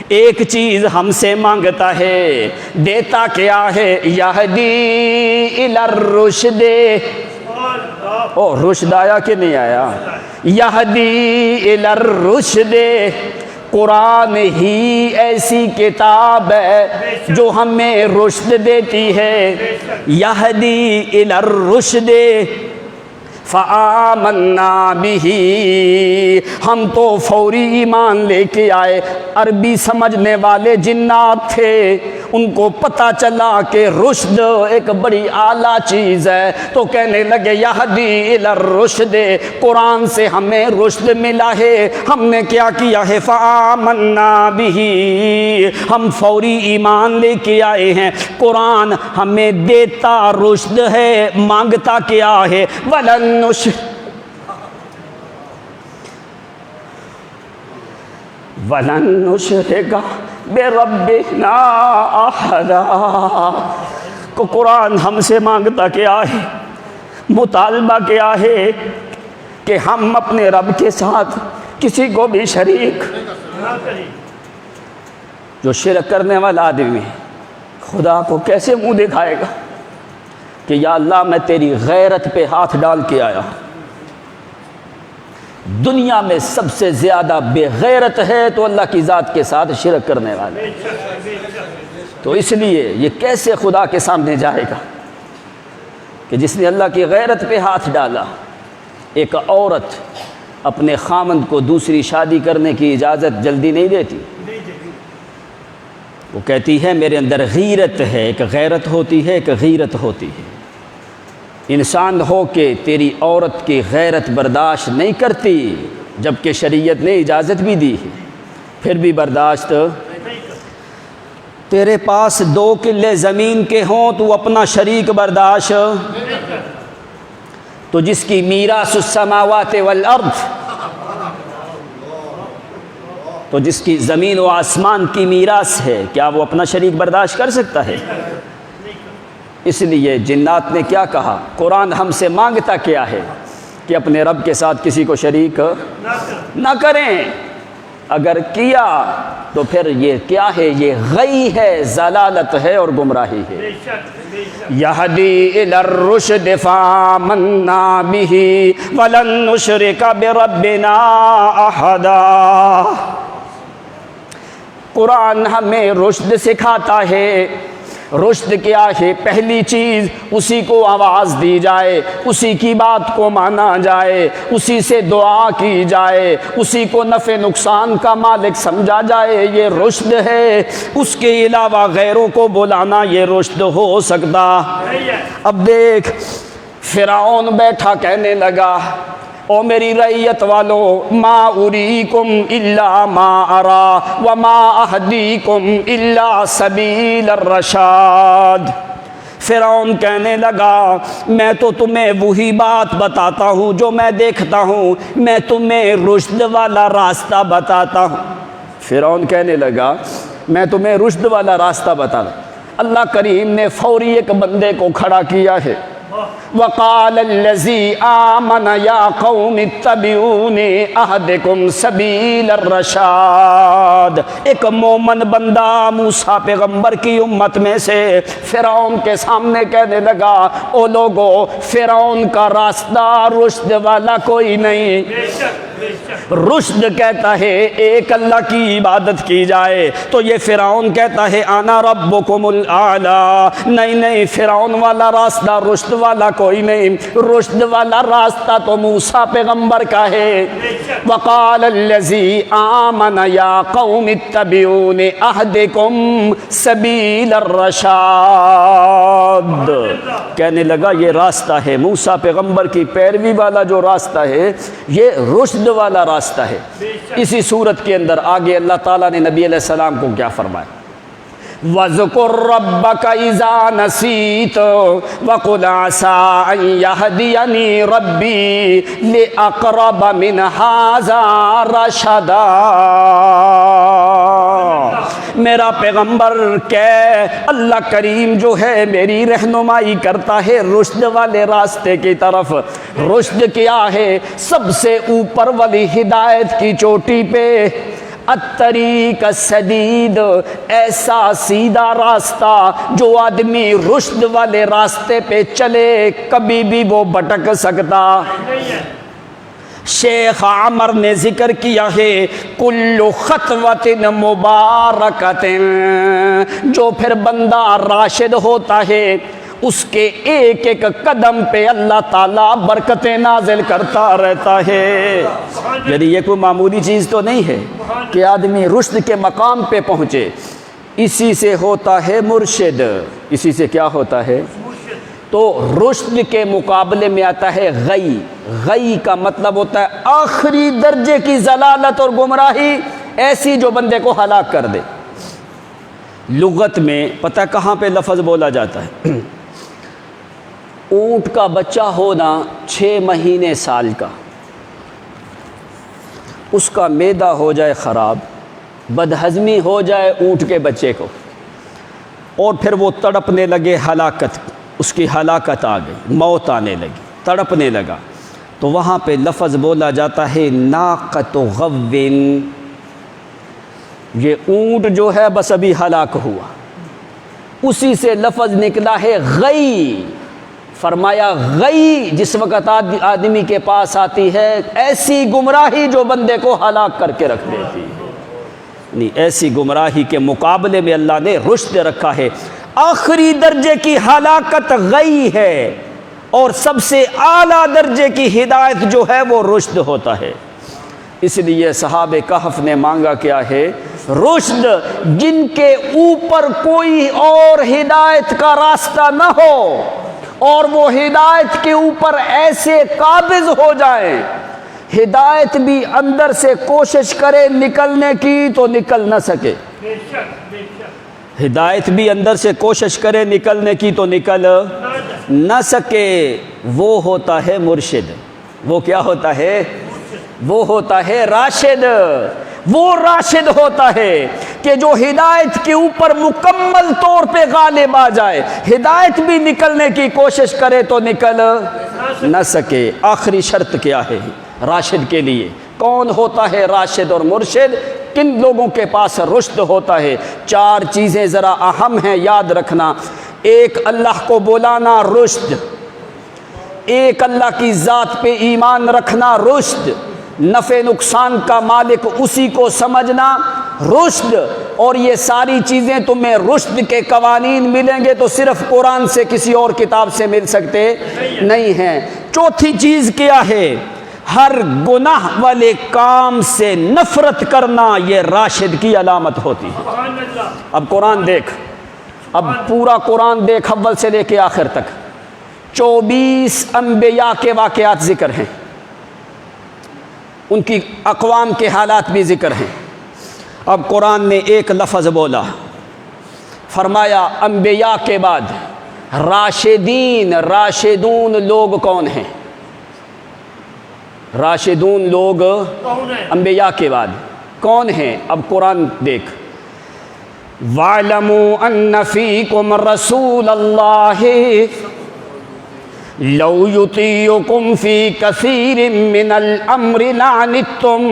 ایک چیز ہم سے مانگتا ہے، دیتا کیا ہے؟ یہدی الی الرشد، او رشد آیا کہ نہیں آیا؟ یہدی الی الرشد، قرآن ہی ایسی کتاب ہے جو ہمیں رشد دیتی ہے۔ یہدی الی الرشد فآمنا بہ، ہم تو فوری ایمان لے کے آئے۔ عربی سمجھنے والے جنات تھے، ان کو پتہ چلا کہ رشد ایک بڑی اعلیٰ چیز ہے تو کہنے لگے یہدی الی الرشد، قرآن سے ہمیں رشد ملا ہے، ہم نے کیا کیا ہے فآمنا بہ، ہم فوری ایمان لے کے آئے ہیں۔ قرآن ہمیں دیتا رشد ہے، مانگتا کیا ہے وَلَن نُشْرِكَ بِرَبِّنَا أَحَدًا، کو قرآن ہم سے مانگتا کیا ہے، مطالبہ کیا ہے کہ ہم اپنے رب کے ساتھ کسی کو بھی شریک نہ کریں۔ جو شرک کرنے والا آدمی خدا کو کیسے منہ دکھائے گا کہ یا اللہ میں تیری غیرت پہ ہاتھ ڈال کے آیا۔ دنیا میں سب سے زیادہ بے غیرت ہے تو اللہ کی ذات کے ساتھ شرک کرنے والے، تو اس لیے یہ کیسے خدا کے سامنے جائے گا کہ جس نے اللہ کی غیرت پہ ہاتھ ڈالا۔ ایک عورت اپنے خامند کو دوسری شادی کرنے کی اجازت جلدی نہیں دیتی، وہ کہتی ہے میرے اندر غیرت ہے، ایک غیرت ہوتی ہے، ایک غیرت ہوتی ہے۔ انسان ہو کے تیری عورت کی غیرت برداشت نہیں کرتی، جبکہ شریعت نے اجازت بھی دی ہے، پھر بھی برداشت۔ تیرے پاس 2 کلے زمین کے ہوں تو اپنا شریک برداشت، تو جس کی میراث السماوات والارض، تو جس کی زمین و آسمان کی میراث ہے، کیا وہ اپنا شریک برداشت کر سکتا ہے؟ اس لیے جنات نے کیا کہا، قرآن ہم سے مانگتا کیا ہے کہ اپنے رب کے ساتھ کسی کو شریک نہ کریں، اگر کیا تو پھر یہ کیا ہے، یہ غی ہے، ضلالت ہے اور گمراہی ہے۔ یہدی الی الرشد فآمنا بہ ولن نشرک بربنا احدا۔ قرآن ہمیں رشد سکھاتا ہے۔ رشد کیا ہے؟ پہلی چیز اسی کو آواز دی جائے، اسی کی بات کو مانا جائے، اسی سے دعا کی جائے، اسی کو نفع نقصان کا مالک سمجھا جائے، یہ رشد ہے۔ اس کے علاوہ غیروں کو بلانا یہ رشد ہو سکتا؟ اب دیکھ فرعون بیٹھا کہنے لگا او میری رعیت والو، ما اریکم الا ما ارا وما اہدیکم الا سبیل الرشاد۔ فرعون کہنے لگا میں تو تمہیں وہی بات بتاتا ہوں جو میں دیکھتا ہوں، میں تمہیں رشد والا راستہ بتاتا ہوں۔ فرعون کہنے لگا میں تمہیں رشد والا راستہ بتاتا ہوں۔ اللہ کریم نے فوری ایک بندے کو کھڑا کیا ہے، وقال الذی آمن یا قوم اتبعونی اہدکم سبیل الرشاد۔ ایک مومن بندہ موسیٰ پیغمبر کی امت میں سے فرعون کے سامنے کہنے لگا او لوگو، فرعون کا راستہ رشد والا کوئی نہیں۔ رشد کہتا ہے ایک اللہ کی عبادت کی جائے، تو یہ فرعون کہتا ہے انا ربکم الاعلی۔ نہیں، فرعون والا راستہ رشد والا کوئی نہیں، رشد والا راستہ تو موسیٰ پیغمبر کا ہے۔ وقال الذی آمن یا قوم اتبعون اہدکم سبیل الرشاد۔ کہنے لگا یہ راستہ ہے موسیٰ پیغمبر کی پیروی والا، جو راستہ ہے یہ رشد والا راستہ ہے۔ اسی صورت کے اندر آگے اللہ تعالیٰ نے نبی علیہ السلام کو کیا فرمایا، وَاذْكُرْ رَبَّكَ إِذَا نَسِيتَ وَقُلْ عَسَىٰ أَن يَهْدِيَنِي رَبِّي لِأَقْرَبَ مِنْ هَٰذَا رَشَدًا۔ میرا پیغمبر کہ اللہ کریم جو ہے میری رہنمائی کرتا ہے رشد والے راستے کی طرف۔ رشد کیا ہے؟ سب سے اوپر والی ہدایت کی چوٹی پہ الطریق السدید، ایسا سیدھا راستہ جو آدمی رشد والے راستے پہ چلے کبھی بھی وہ بھٹک سکتا۔ شیخ عمر نے ذکر کیا ہے کل خطوۃ مبارکۃ، جو پھر بندہ راشد ہوتا ہے اس کے ایک ایک قدم پہ اللہ تعالیٰ برکتیں نازل کرتا رہتا ہے۔ یعنی یہ کوئی معمولی چیز تو نہیں ہے کہ آدمی رشد کے مقام پہ پہنچے، اسی سے ہوتا ہے مرشد، اسی سے کیا ہوتا ہے؟ تو رشد کے مقابلے میں آتا ہے غی۔ غی کا مطلب ہوتا ہے آخری درجے کی ضلالت اور گمراہی، ایسی جو بندے کو ہلاک کر دے۔ لغت میں پتہ کہاں پہ لفظ بولا جاتا ہے؟ اونٹ کا بچہ ہونا 6 مہینے سال کا، اس کا معدہ ہو جائے خراب، بدہضمی ہو جائے اونٹ کے بچے کو، اور پھر وہ تڑپنے لگے، ہلاکت، اس کی ہلاکت آ گئی، موت آنے لگی، تڑپنے لگا، تو وہاں پہ لفظ بولا جاتا ہے ناقۃ غوٍ۔ یہ اونٹ جو ہے بس ابھی ہلاک ہوا، اسی سے لفظ نکلا ہے غی۔ فرمایا غی جس وقت آدمی کے پاس آتی ہے، ایسی گمراہی جو بندے کو ہلاک کر کے رکھ دیتی ہے، نہیں، ایسی گمراہی کے مقابلے میں اللہ نے رشد رکھا ہے۔ آخری درجے کی ہلاکت غی ہے، اور سب سے اعلیٰ درجے کی ہدایت جو ہے وہ رشد ہوتا ہے۔ اس لیے صحابہ کہف نے مانگا کیا ہے؟ رشد، جن کے اوپر کوئی اور ہدایت کا راستہ نہ ہو، اور وہ ہدایت کے اوپر ایسے قابض ہو جائیں، ہدایت بھی اندر سے کوشش کرے نکلنے کی تو نکل نہ سکے، ہدایت بھی اندر سے کوشش کرے نکلنے کی تو نکل نہ سکے، وہ ہوتا ہے مرشد۔ وہ کیا ہوتا ہے؟ وہ ہوتا ہے راشد۔ وہ راشد ہوتا ہے کہ جو ہدایت کے اوپر مکمل طور پہ غالب آ جائے، ہدایت بھی نکلنے کی کوشش کرے تو نکل نہ سکے۔ آخری شرط کیا ہے راشد کے لیے؟ کون ہوتا ہے راشد اور مرشد؟ کن لوگوں کے پاس رشد ہوتا ہے؟ 4 چیزیں ذرا اہم ہیں، یاد رکھنا۔ ایک، اللہ کو بلانا، رشد۔ ایک، اللہ کی ذات پہ ایمان رکھنا، رشد۔ نفع نقصان کا مالک اسی کو سمجھنا، رشد۔ اور یہ ساری چیزیں تمہیں رشد کے قوانین ملیں گے تو صرف قرآن سے، کسی اور کتاب سے مل سکتے نہیں ہیں۔ چوتھی چیز کیا ہے؟ ہر گناہ والے کام سے نفرت کرنا، یہ راشد کی علامت ہوتی ہے۔ اب قرآن دیکھ، اب پورا قرآن دیکھ، اول سے لے کے آخر تک 24 انبیاء کے واقعات ذکر ہیں، ان کی اقوام کے حالات بھی ذکر ہیں۔ اب قرآن نے ایک لفظ بولا، فرمایا انبیاء کے بعد راشدین، راشدون لوگ کون ہیں؟ راشدون لوگ انبیاء کے بعد کون ہیں؟ اب قرآن دیکھ، وَاعْلَمُوا أَنَّ فِيكُمْ رَسُولَ اللَّهِ لو يطيعكم في كثير من الأمر لعنتم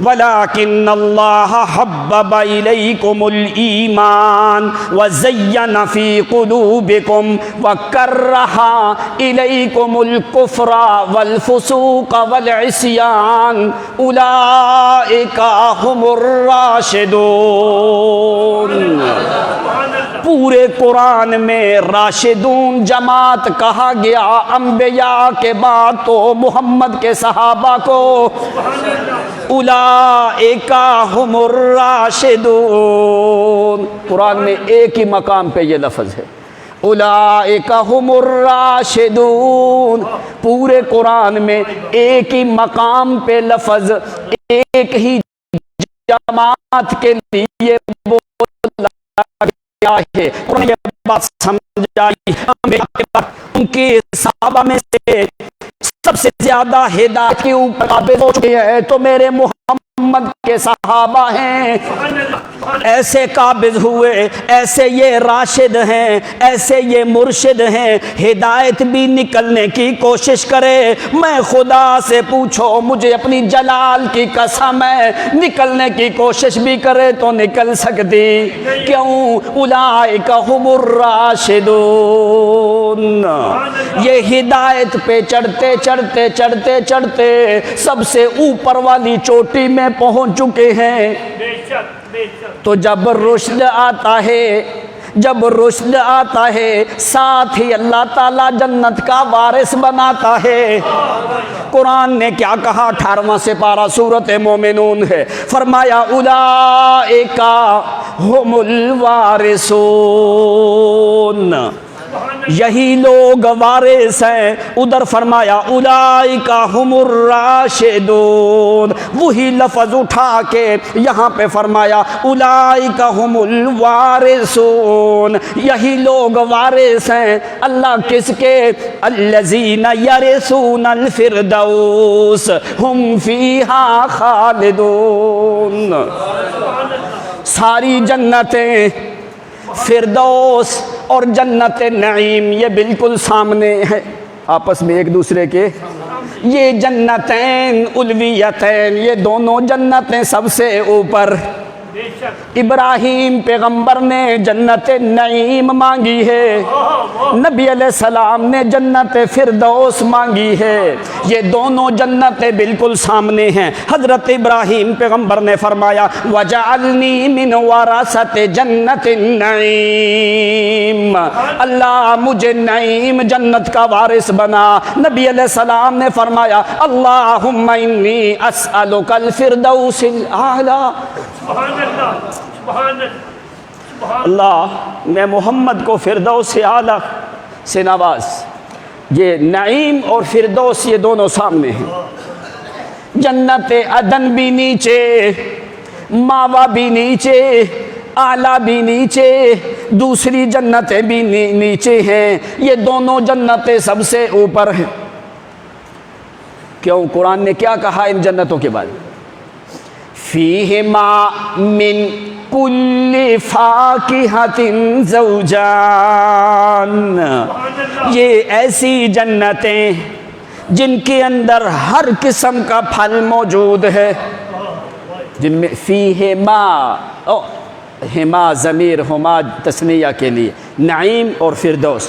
ولكن الله حبب إليكم الإيمان وزين في قلوبكم وكره إليكم الكفر والفسوق والعصيان أولئك هم الراشدون۔ پورے قرآن میں راشدون جماعت کہا گیا، انبیاء کے بعد تو محمد کے صحابہ کو، اولئک ھم الراشدون۔ قرآن میں ایک ہی مقام پہ یہ لفظ ہے، اولئک ھم الراشدون۔ پورے قرآن میں ایک ہی مقام پہ لفظ ایک ہی جماعت کے لیے بولا ہے۔ قرآن یہ بات سمجھائی، ان کے صحابہ میں سے سب سے زیادہ ہدایت کے اوپر قابل ہو چکے ہیں تو میرے محمد کے صحابہ ہیں۔ ایسے قابض ہوئے، ایسے یہ راشد ہیں، ایسے یہ مرشد ہیں، ہدایت بھی نکلنے کی کوشش کرے، میں خدا سے پوچھو، مجھے اپنی جلال کی قسم ہے، نکلنے کی کوشش بھی کرے تو نکل سکتی، کیوں؟ اولئک ھم الراشدون۔ یہ ہدایت پہ چڑھتے چڑھتے چڑھتے چڑھتے سب سے اوپر والی چوٹی میں پہنچ چکے ہیں۔ تو جب رشد آتا ہے، جب رشد آتا ہے ساتھ ہی اللہ تعالیٰ جنت کا وارث بناتا ہے۔ قرآن نے کیا کہا؟ 18واں سپارہ سورۃ مومنون ہے، فرمایا اولئک ھم الوارثون، یہی لوگ وارث ہیں۔ ادھر فرمایا اولئک ھم الراشدون، وہی لفظ اٹھا کے یہاں پہ فرمایا اولئک ھم الوارثون، یہی لوگ وارث ہیں۔ اللہ کس کے؟ الذین یرثون الفردوس ھم فیہا خالدون۔ ساری جنتیں، فردوس اور جنت نعیم یہ بالکل سامنے ہیں، آپس میں ایک دوسرے کے۔ یہ جنتین علویتین، یہ دونوں جنتیں سب سے اوپر۔ ابراہیم پیغمبر نے جنت نعیم مانگی ہے، نبی علیہ السلام نے جنت فردوس مانگی ہے، یہ دونوں جنتیں بالکل سامنے ہیں۔ حضرت ابراہیم پیغمبر نے فرمایا وَجَعَلْنِي مِنْ وَرَثَةِ جَنَّةِ النَّعِيمِ، اللہ مجھے نعیم جنت کا وارث بنا۔ نبی علیہ السلام نے فرمایا اللہم انی اسألک الفردوس الاعلیٰ، اللہ میں محمد کو فردوس اعلیٰ سے نواز۔ یہ نعیم اور فردوس یہ دونوں سامنے ہیں۔ جنت عدن بھی نیچے، ماوا بھی نیچے، اعلیٰ بھی نیچے، دوسری جنتیں بھی نیچے ہیں، یہ دونوں جنتیں سب سے اوپر ہیں۔ کیوں؟ قرآن نے کیا کہا ان جنتوں کے بارے میں؟ فیہما من کل فاکہۃ زوجان، یہ ایسی جنتیں جن کے اندر ہر قسم کا پھل موجود ہے، جن میں فیہما، ہما ضمیر ہما تثنیہ کے لیے، نعیم اور فردوس،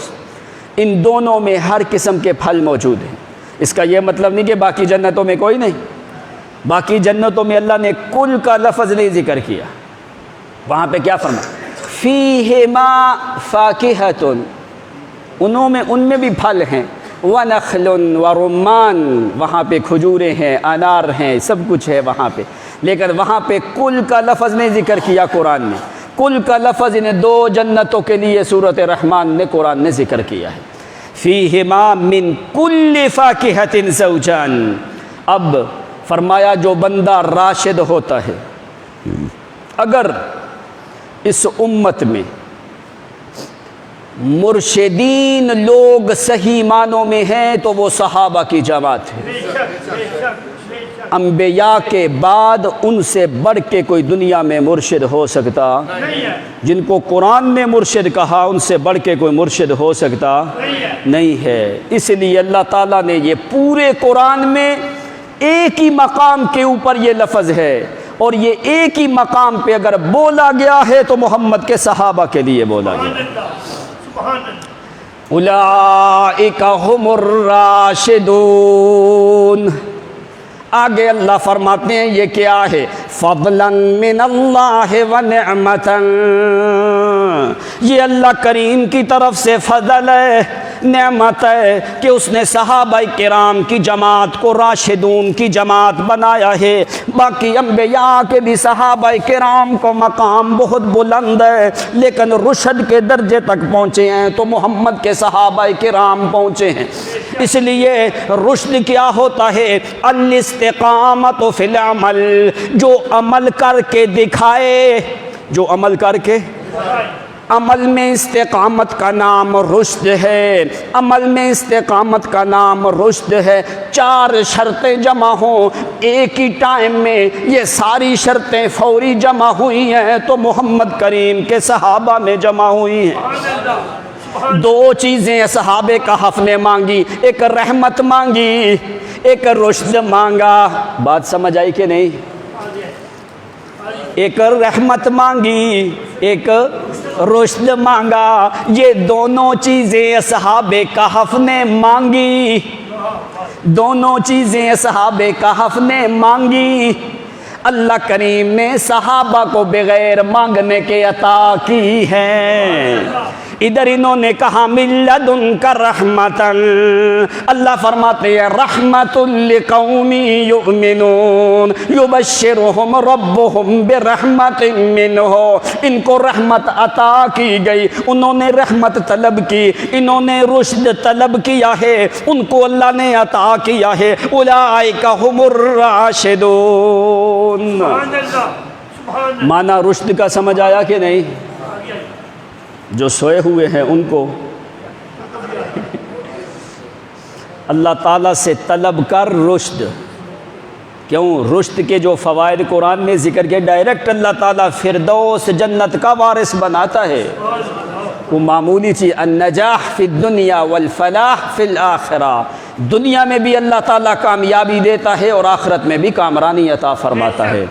ان دونوں میں ہر قسم کے پھل موجود ہیں۔ اس کا یہ مطلب نہیں کہ باقی جنتوں میں کوئی نہیں، باقی جنتوں میں اللہ نے کل کا لفظ نہیں ذکر کیا۔ وہاں پہ کیا فرمایا؟ فیہما فاکہۃ، ان میں بھی پھل ہیں، ونخل ورمان، وہاں پہ کھجوریں ہیں، انار ہیں، سب کچھ ہے وہاں پہ، لیکن وہاں پہ کل کا لفظ نہیں ذکر کیا قرآن نے۔ کل کا لفظ انہیں دو جنتوں کے لیے سورۃ رحمان نے قرآن نے ذکر کیا ہے، فیہما من کل فاکہۃ زوجان۔ اب فرمایا جو بندہ راشد ہوتا ہے، اگر اس امت میں مرشدین لوگ صحیح معنوں میں ہیں تو وہ صحابہ کی جماعت ہے۔ انبیاء کے بعد ان سے بڑھ کے کوئی دنیا میں مرشد ہو سکتا؟ جن کو قرآن نے مرشد کہا ان سے بڑھ کے کوئی مرشد ہو سکتا نہیں ہے۔ اس لیے اللہ تعالیٰ نے یہ پورے قرآن میں ایک ہی مقام کے اوپر یہ لفظ ہے، اور یہ ایک ہی مقام پہ اگر بولا گیا ہے تو محمد کے صحابہ کے لیے بولا گیا۔ اولئک ھم الراشدون۔ آگے اللہ فرماتے ہیں یہ کیا ہے؟ فضلا من اللہ ونعمتا، یہ اللہ کریم کی طرف سے فضل ہے، نعمت ہے کہ اس نے صحابہ کرام کی جماعت کو راشدون کی جماعت بنایا ہے۔ باقی انبیاء کے بھی صحابہ کرام کو مقام بہت بلند ہے، لیکن رشد کے درجے تک پہنچے ہیں تو محمد کے صحابہ کرام پہنچے ہیں۔ اس لیے رشد کیا ہوتا ہے؟ الاستقامت فی العمل، جو عمل کر کے دکھائے، جو عمل کر کے، عمل میں استقامت کا نام رشد ہے، عمل میں استقامت کا نام رشد ہے۔ 4 شرطیں جمع ہوں ایک ہی ٹائم میں، یہ ساری شرطیں فوری جمع ہوئی ہیں تو محمد کریم کے صحابہ میں جمع ہوئی ہیں۔ 2 چیزیں صحابہ کہف نے مانگی، ایک رحمت مانگی، ایک رشد مانگا۔ بات سمجھ آئی کہ نہیں؟ ایک رحمت مانگی، ایک رشد مانگا، یہ دونوں چیزیں اصحاب کہف نے مانگی، دونوں چیزیں اصحاب کہف نے مانگی۔ اللہ کریم نے صحابہ کو بغیر مانگنے کے عطا کی ہیں۔ ادھر انہوں نے کہا من لدن کا رحمتن، اللہ فرماتے ہیں رحمت لقوم یؤمنون یبشرہم ربہم برحمت منہ، ان کو رحمت عطا کی گئی، انہوں نے رحمت طلب کی، انہوں نے رشد طلب کیا ہے، ان کو اللہ نے عطا کیا ہے، اولئک ھم الراشدون۔ معنی رشد کا سمجھ آیا کہ نہیں؟ جو سوئے ہوئے ہیں ان کو اللہ تعالیٰ سے طلب کر رشد، کیوں؟ رشد کے جو فوائد قرآن میں ذکر کے ڈائریکٹ اللہ تعالیٰ فردوس جنت کا وارث بناتا ہے، وہ معمولی چیز النجاح فی الدنیا والفلاح فی الآخرہ، دنیا میں بھی اللہ تعالیٰ کامیابی دیتا ہے اور آخرت میں بھی کامرانی عطا فرماتا ہے۔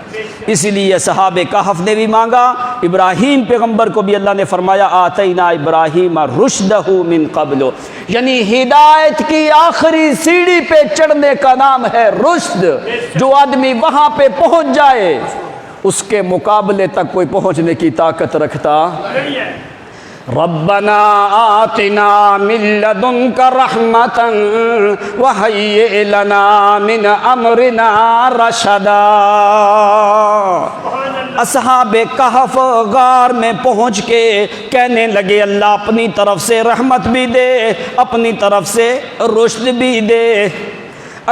اس لیے صحابہ کہف نے بھی مانگا، ابراہیم پیغمبر کو بھی اللہ نے فرمایا آتینا ابراہیم رشدہ من قبل، یعنی ہدایت کی آخری سیڑھی پہ چڑھنے کا نام ہے رشد۔ جو آدمی وہاں پہ پہنچ جائے اس کے مقابلے تک کوئی پہنچنے کی طاقت رکھتا ربنا آتنا من لدنک رحمتا وہیئ لنا من امرنا رشدا۔ اصحاب کہف غار میں پہنچ کے کہنے لگے اللہ اپنی طرف سے رحمت بھی دے، اپنی طرف سے رشد بھی دے،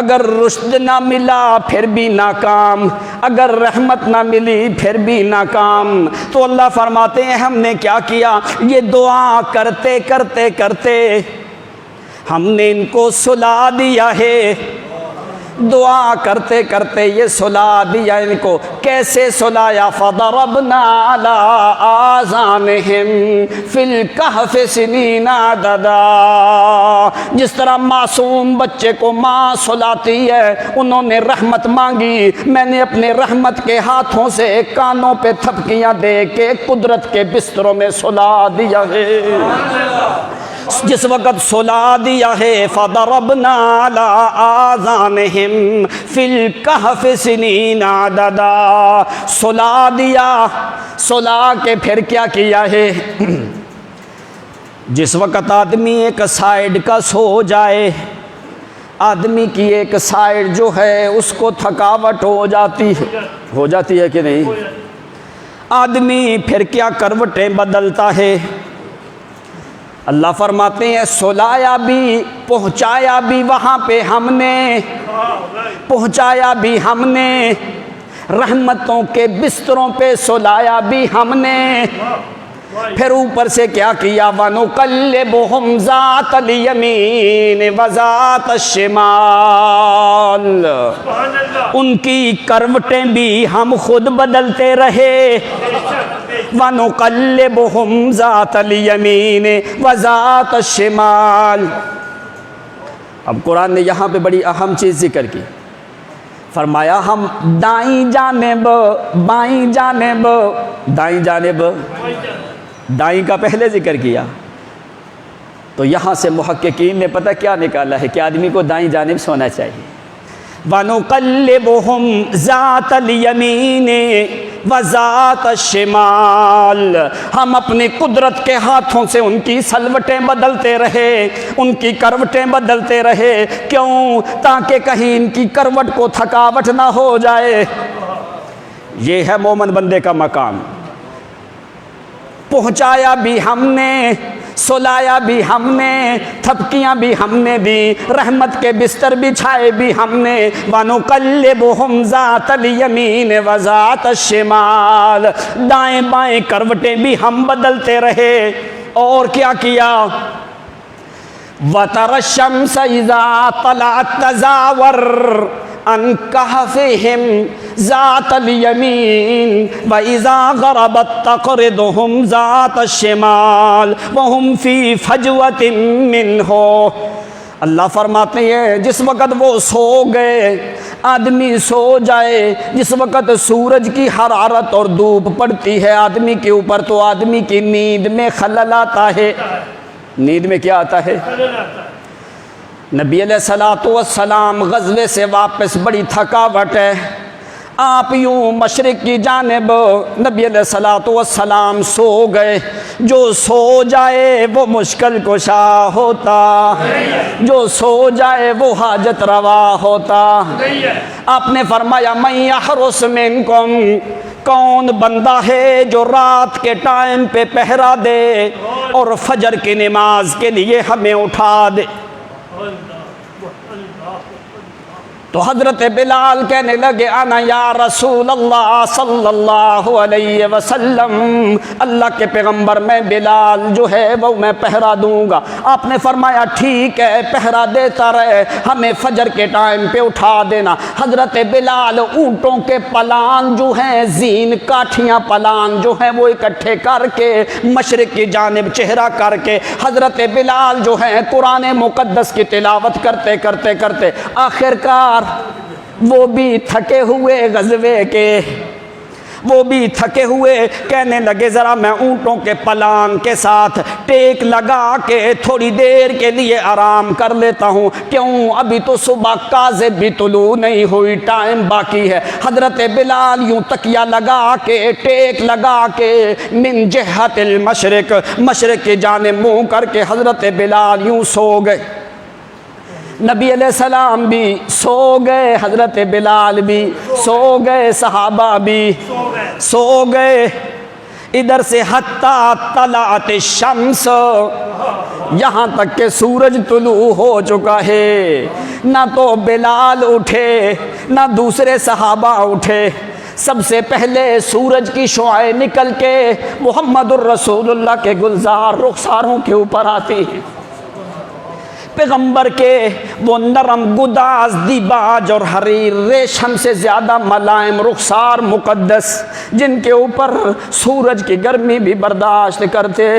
اگر رشد نہ ملا پھر بھی ناکام، اگر رحمت نہ ملی پھر بھی ناکام۔ تو اللہ فرماتے ہیں ہم نے کیا کیا، یہ دعا کرتے کرتے کرتے ہم نے ان کو سلا دیا ہے، دعا کرتے کرتے یہ سلا دیا ان کو۔ کیسے سلایا؟ فضربنا علی آذانہم فی الکہف سنین عددا، جس طرح معصوم بچے کو ماں سلاتی ہے، انہوں نے رحمت مانگی، میں نے اپنے رحمت کے ہاتھوں سے کانوں پہ تھپکیاں دے کے قدرت کے بستروں میں سلا دیا ہے۔ جس وقت سلا دیا ہے فضربنا علی آذانہم فی الکہف سنین عددا، سلا دیا، سلا کے پھر کیا کیا ہے؟ جس وقت آدمی ایک سائیڈ کا سو جائے، آدمی کی ایک سائیڈ جو ہے اس کو تھکاوٹ ہو جاتی ہے کہ نہیں؟ آدمی پھر کیا کروٹیں بدلتا ہے؟ اللہ فرماتے ہیں سلایا بھی، پہنچایا بھی وہاں پہ ہم نے، پہنچایا بھی ہم نے، رحمتوں کے بستروں پہ سلایا بھی ہم نے، پھر اوپر سے کیا کیا؟ وَنُقَلِّبُهُمْ ذَاتَ الْيَمِينِ وَذَاتَ الشِّمَالِ، ان کی کروٹیں بھی ہم خود بدلتے رہے۔ وَنُقَلِّبُهُمْ ذَاتَ الْيَمِينِ وَذَاتَ الشِّمَالِ۔ اب قرآن نے یہاں پہ بڑی اہم چیز ذکر کی، فرمایا ہم دائیں جانب، بائیں جانب، دائیں جانب، دائیں کا پہلے ذکر کیا، تو یہاں سے محققین نے پتہ کیا نکالا ہے کہ آدمی کو دائیں جانب سونا چاہیے۔ وَنُقَلِّبُهُمْ ذَاتَ الْيَمِينِ وَذَاتَ الشِّمَالِ، ہم اپنی قدرت کے ہاتھوں سے ان کی سلوٹیں بدلتے رہے، ان کی کروٹیں بدلتے رہے، کیوں؟ تاکہ کہیں ان کی کروٹ کو تھکاوٹ نہ ہو جائے۔ یہ ہے مومن بندے کا مقام۔ پہنچایا بھی ہم نے، سلایا بھی ہم نے، تھپکیاں بھی ہم نے دی، رحمت کے بستر بچھائے بھی ہم نے۔ وَنُقَلِّبُهُمْ ذَاتَ الْيَمِينِ وَذَاتَ الشِّمَالِ، دائیں بائیں کروٹیں بھی ہم بدلتے رہے۔ اور کیا کیا؟ وَتَرَى الشَّمْسَ إِذَا طَلَعَت تَّزَاوَرُ عَنْ كَهْفِهِمْ ذَاتَ الْيَمِينِ وَإِذَا غَرَبَت تَّقْرِضُهُمْ ذَاتَ الشِّمَالِ وَهُمْ فِي فَجْوَةٍ مِّنْهُ۔ اللہ فرماتے ہیں جس وقت وہ سو گئے، آدمی سو جائے، جس وقت سورج کی حرارت اور دھوپ پڑتی ہے آدمی کے اوپر، تو آدمی کی نیند میں خلل آتا ہے۔ نیند میں کیا آتا ہے؟ نبی علیہ الصلوۃ والسلام غزوے سے واپس، بڑی تھکاوٹ ہے، آپ یوں مشرق کی جانب نبی علیہ الصلوۃ والسلام سو گئے. جو سو جائے وہ مشکل کشا ہوتا, جو سو جائے وہ حاجت روا ہوتا. آپ نے فرمایا من یحرس منکم, کون بندہ ہے جو رات کے ٹائم پہ پہرا دے اور فجر کی نماز کے لیے ہمیں اٹھا دے. تو حضرت بلال کہنے لگے انا یا رسول اللہ صلی اللہ علیہ وسلم, اللہ کے پیغمبر میں بلال جو ہے وہ میں پہرا دوں گا. آپ نے فرمایا ٹھیک ہے پہرا دیتا رہے, ہمیں فجر کے ٹائم پہ اٹھا دینا. حضرت بلال اونٹوں کے پلان جو ہیں, زین کاٹھیاں پلان جو ہیں وہ اکٹھے کر کے مشرق کی جانب چہرہ کر کے حضرت بلال جو ہیں قرآن مقدس کی تلاوت کرتے کرتے کرتے آخر کار وہ بھی تھکے ہوئے غزوے کے, وہ بھی تھکے ہوئے کہنے لگے ذرا میں اونٹوں کے پلان کے ساتھ ٹیک لگا کے تھوڑی دیر کے لیے آرام کر لیتا ہوں. کیوں؟ ابھی تو صبح کاذب بھی طلوع نہیں ہوئی, ٹائم باقی ہے. حضرت بلال یوں تکیہ لگا کے ٹیک لگا کے من جہت المشرق, مشرق کی جانب منہ کر کے حضرت بلال یوں سو گئے. نبی علیہ السلام بھی سو گئے, حضرت بلال بھی سو گئے, صحابہ بھی سو گئے. ادھر سے حتی طلعت الشمس, یہاں تک کہ سورج طلوع ہو چکا ہے. نہ تو بلال اٹھے نہ دوسرے صحابہ اٹھے. سب سے پہلے سورج کی شعاعیں نکل کے محمد الرسول اللہ کے گلزار رخساروں کے اوپر آتی ہیں. پیغمبر کے وہ نرم گداز دیباج اور حریر ریشم سے زیادہ ملائم رخسار مقدس, جن کے اوپر سورج کی گرمی بھی برداشت کرتے.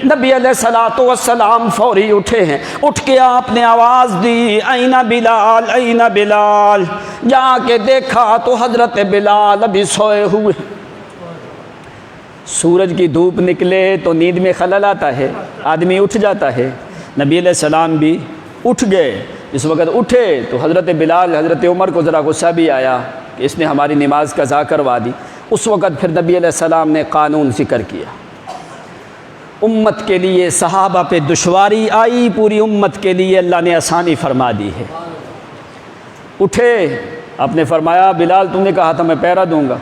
نبی علیہ الصلوۃ والسلام فوری اٹھے ہیں. اٹھ کے آپ نے آواز دی اینا بلال اینا بلال. جا کے دیکھا تو حضرت بلال ابھی سوئے ہوئے. سورج کی دھوپ نکلے تو نیند میں خلل آتا ہے, آدمی اٹھ جاتا ہے. نبی علیہ السلام بھی اٹھ گئے. اس وقت اٹھے تو حضرت بلال, حضرت عمر کو ذرا غصہ بھی آیا کہ اس نے ہماری نماز قضا کروا دی. اس وقت پھر نبی علیہ السلام نے قانون ذکر کیا. امت کے لیے صحابہ پہ دشواری آئی, پوری امت کے لیے اللہ نے آسانی فرما دی ہے. اٹھے, آپ نے فرمایا بلال تم نے کہا تھا میں پہرا دوں گا.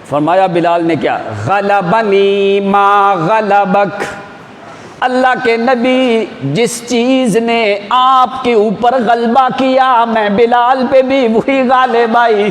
فرمایا بلال نے کیا, غلبنی ما غلبک. اللہ کے نبی جس چیز نے آپ کے اوپر غلبہ کیا میں بلال پہ بھی وہی غالب آئی.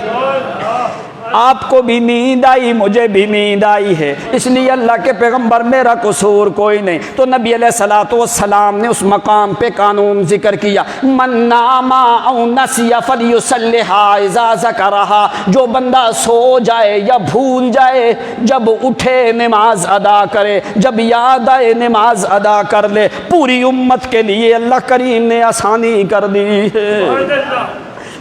آپ کو بھی نیند آئی, مجھے بھی نیند آئی ہے. اس لیے اللہ کے پیغمبر میرا قصور کوئی نہیں. تو نبی علیہ الصلوۃ والسلام نے اس مقام پہ قانون ذکر کیا, من نام او نسی فلیصلھا اذا ذکرھا. جو بندہ سو جائے یا بھول جائے, جب اٹھے نماز ادا کرے, جب یاد آئے نماز ادا کر لے. پوری امت کے لیے اللہ کریم نے آسانی کر دی ہے.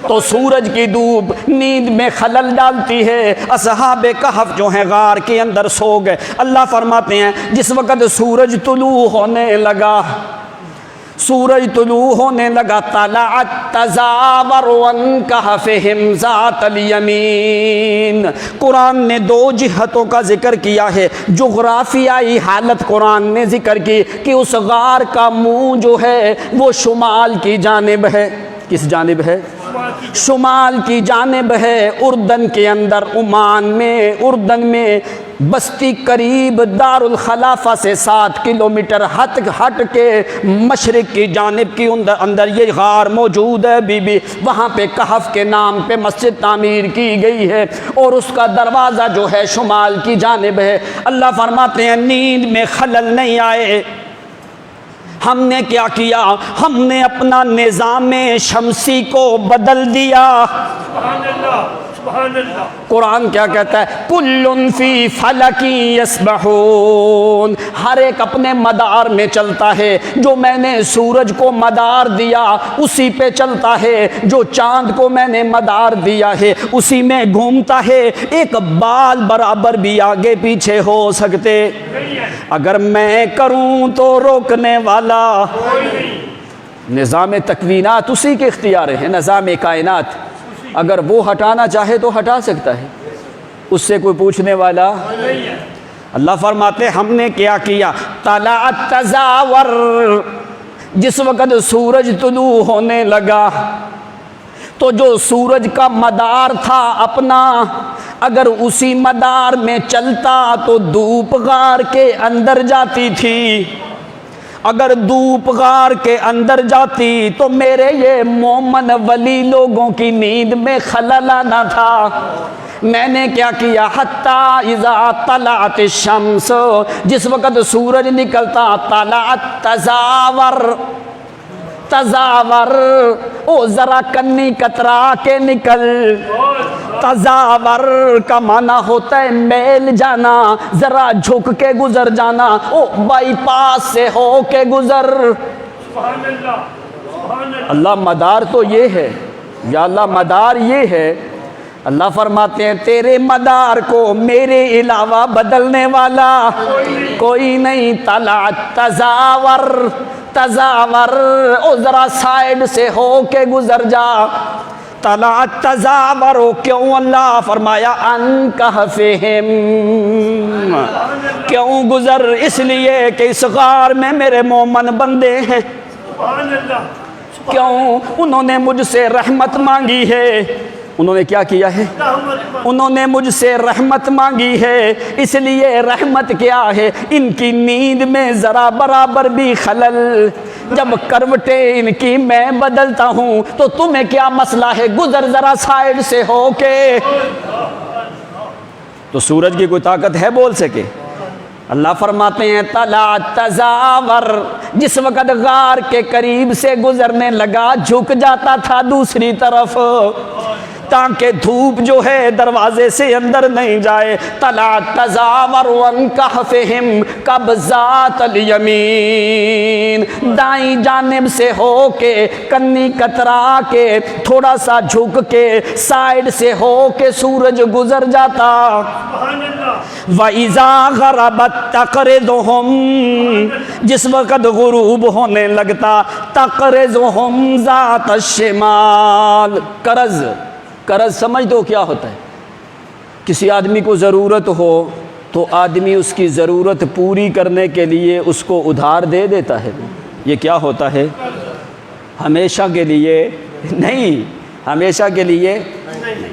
تو سورج کی دھوپ نیند میں خلل ڈالتی ہے. اصحاب کہف جو ہیں غار کے اندر سو گئے. اللہ فرماتے ہیں جس وقت سورج طلوع ہونے لگا, سورج طلوع ہونے لگا, طلعت تزاور عن کہفہم ذات الیمین. قرآن نے دو جہتوں کا ذکر کیا ہے. جغرافیائی حالت قرآن نے ذکر کی کہ اس غار کا منہ جو ہے وہ شمال کی جانب ہے. کس جانب ہے؟ شمال کی جانب ہے. اردن کے اندر, عمان میں, اردن میں بستی قریب دار الخلافہ سے 7 کلومیٹر ہٹ کے مشرق کی جانب کی اندر یہ غار موجود ہے. بی بی وہاں پہ کہف کے نام پہ مسجد تعمیر کی گئی ہے اور اس کا دروازہ جو ہے شمال کی جانب ہے. اللہ فرماتے ہیں نیند میں خلل نہیں آئے. ہم نے کیا کیا, ہم نے اپنا نظام شمسی کو بدل دیا. سبحان اللہ, سبحان اللہ. قرآن کیا کہتا ہے, کل فی فلک یسبحون. ہر ایک اپنے مدار میں چلتا ہے. جو میں نے سورج کو مدار دیا اسی پہ چلتا ہے, جو چاند کو میں نے مدار دیا ہے اسی میں گھومتا ہے. ایک بال برابر بھی آگے پیچھے ہو سکتے. اگر میں کروں تو روکنے والا. نظام تکوینات اسی کے اختیار ہے, نظام کائنات اگر وہ ہٹانا چاہے تو ہٹا سکتا ہے، اس سے کوئی پوچھنے والا۔ اللہ فرماتے ہم نے کیا کیا، طلع تزاور، جس وقت سورج طلوع ہونے لگا تو جو سورج کا مدار تھا اپنا، اگر اسی مدار میں چلتا تو دھوپ غار کے اندر جاتی تھی، اگر دھوپ غار کے اندر جاتی تو میرے یہ مومن ولی لوگوں کی نیند میں خلل آنا تھا۔ میں نے کیا کیا، حتی اذا طلعت الشمس، جس وقت سورج نکلتا، طلعت تزاور، تزاور، او ذرا کنی کترا کے نکل۔ تزاور کا معنی ہوتا ہے میل جانا، ذرا جھک کے گزر جانا، او بائی پاس سے ہو کے گزر۔ سبحان اللہ، سبحان اللہ۔ اللہ مدار تو یہ ہے، یا اللہ مدار یہ ہے۔ اللہ فرماتے ہیں تیرے مدار کو میرے علاوہ بدلنے والا کوئی نہیں۔ طلعت تزاور، تزاور، او ذرا سائیڈ سے ہو کے گزر جا۔ طلعت تزاور، کیوں؟ اللہ فرمایا ان کہفہم، کیوں گزر؟ اس لیے کہ اس غار میں میرے مومن بندے ہیں۔ سبحان اللہ۔ کیوں؟ انہوں نے مجھ سے رحمت مانگی ہے۔ انہوں نے کیا کیا ہے؟ انہوں نے مجھ سے رحمت مانگی ہے، اس لیے رحمت کیا ہے؟ ان کی نیند میں ذرا برابر بھی خلل، جب کروٹیں ان کی میں بدلتا ہوں تو تمہیں کیا مسئلہ ہے؟ گزر ذرا سائیڈ سے ہو کے۔ تو سورج کی کوئی طاقت ہے بول سکے؟ اللہ فرماتے ہیں طلعت تزاور، جس وقت غار کے قریب سے گزرنے لگا جھک جاتا تھا دوسری طرف تاکہ دھوپ جو ہے دروازے سے اندر نہیں جائے۔ طلعت تزاور عن کہفہم قبضات الیمین، دائیں جانب سے ہو کے کنی کترا کے تھوڑا سا جھک کے سائیڈ سے ہو کے سورج گزر جاتا۔ سبحان اللہ۔ وَإِذَا غَرَبَتْ تَقْرِضُهُمْ، جس وقت غروب ہونے لگتا، تَقْرِضُهُمْ ذَاتَ الشِّمَالِ، قرض، قرض سمجھ دو کیا ہوتا ہے؟ کسی آدمی کو ضرورت ہو تو آدمی اس کی ضرورت پوری کرنے کے لیے اس کو ادھار دے دیتا ہے۔ یہ کیا ہوتا ہے؟ ہمیشہ کے لیے نہیں، ہمیشہ کے لیے نہیں۔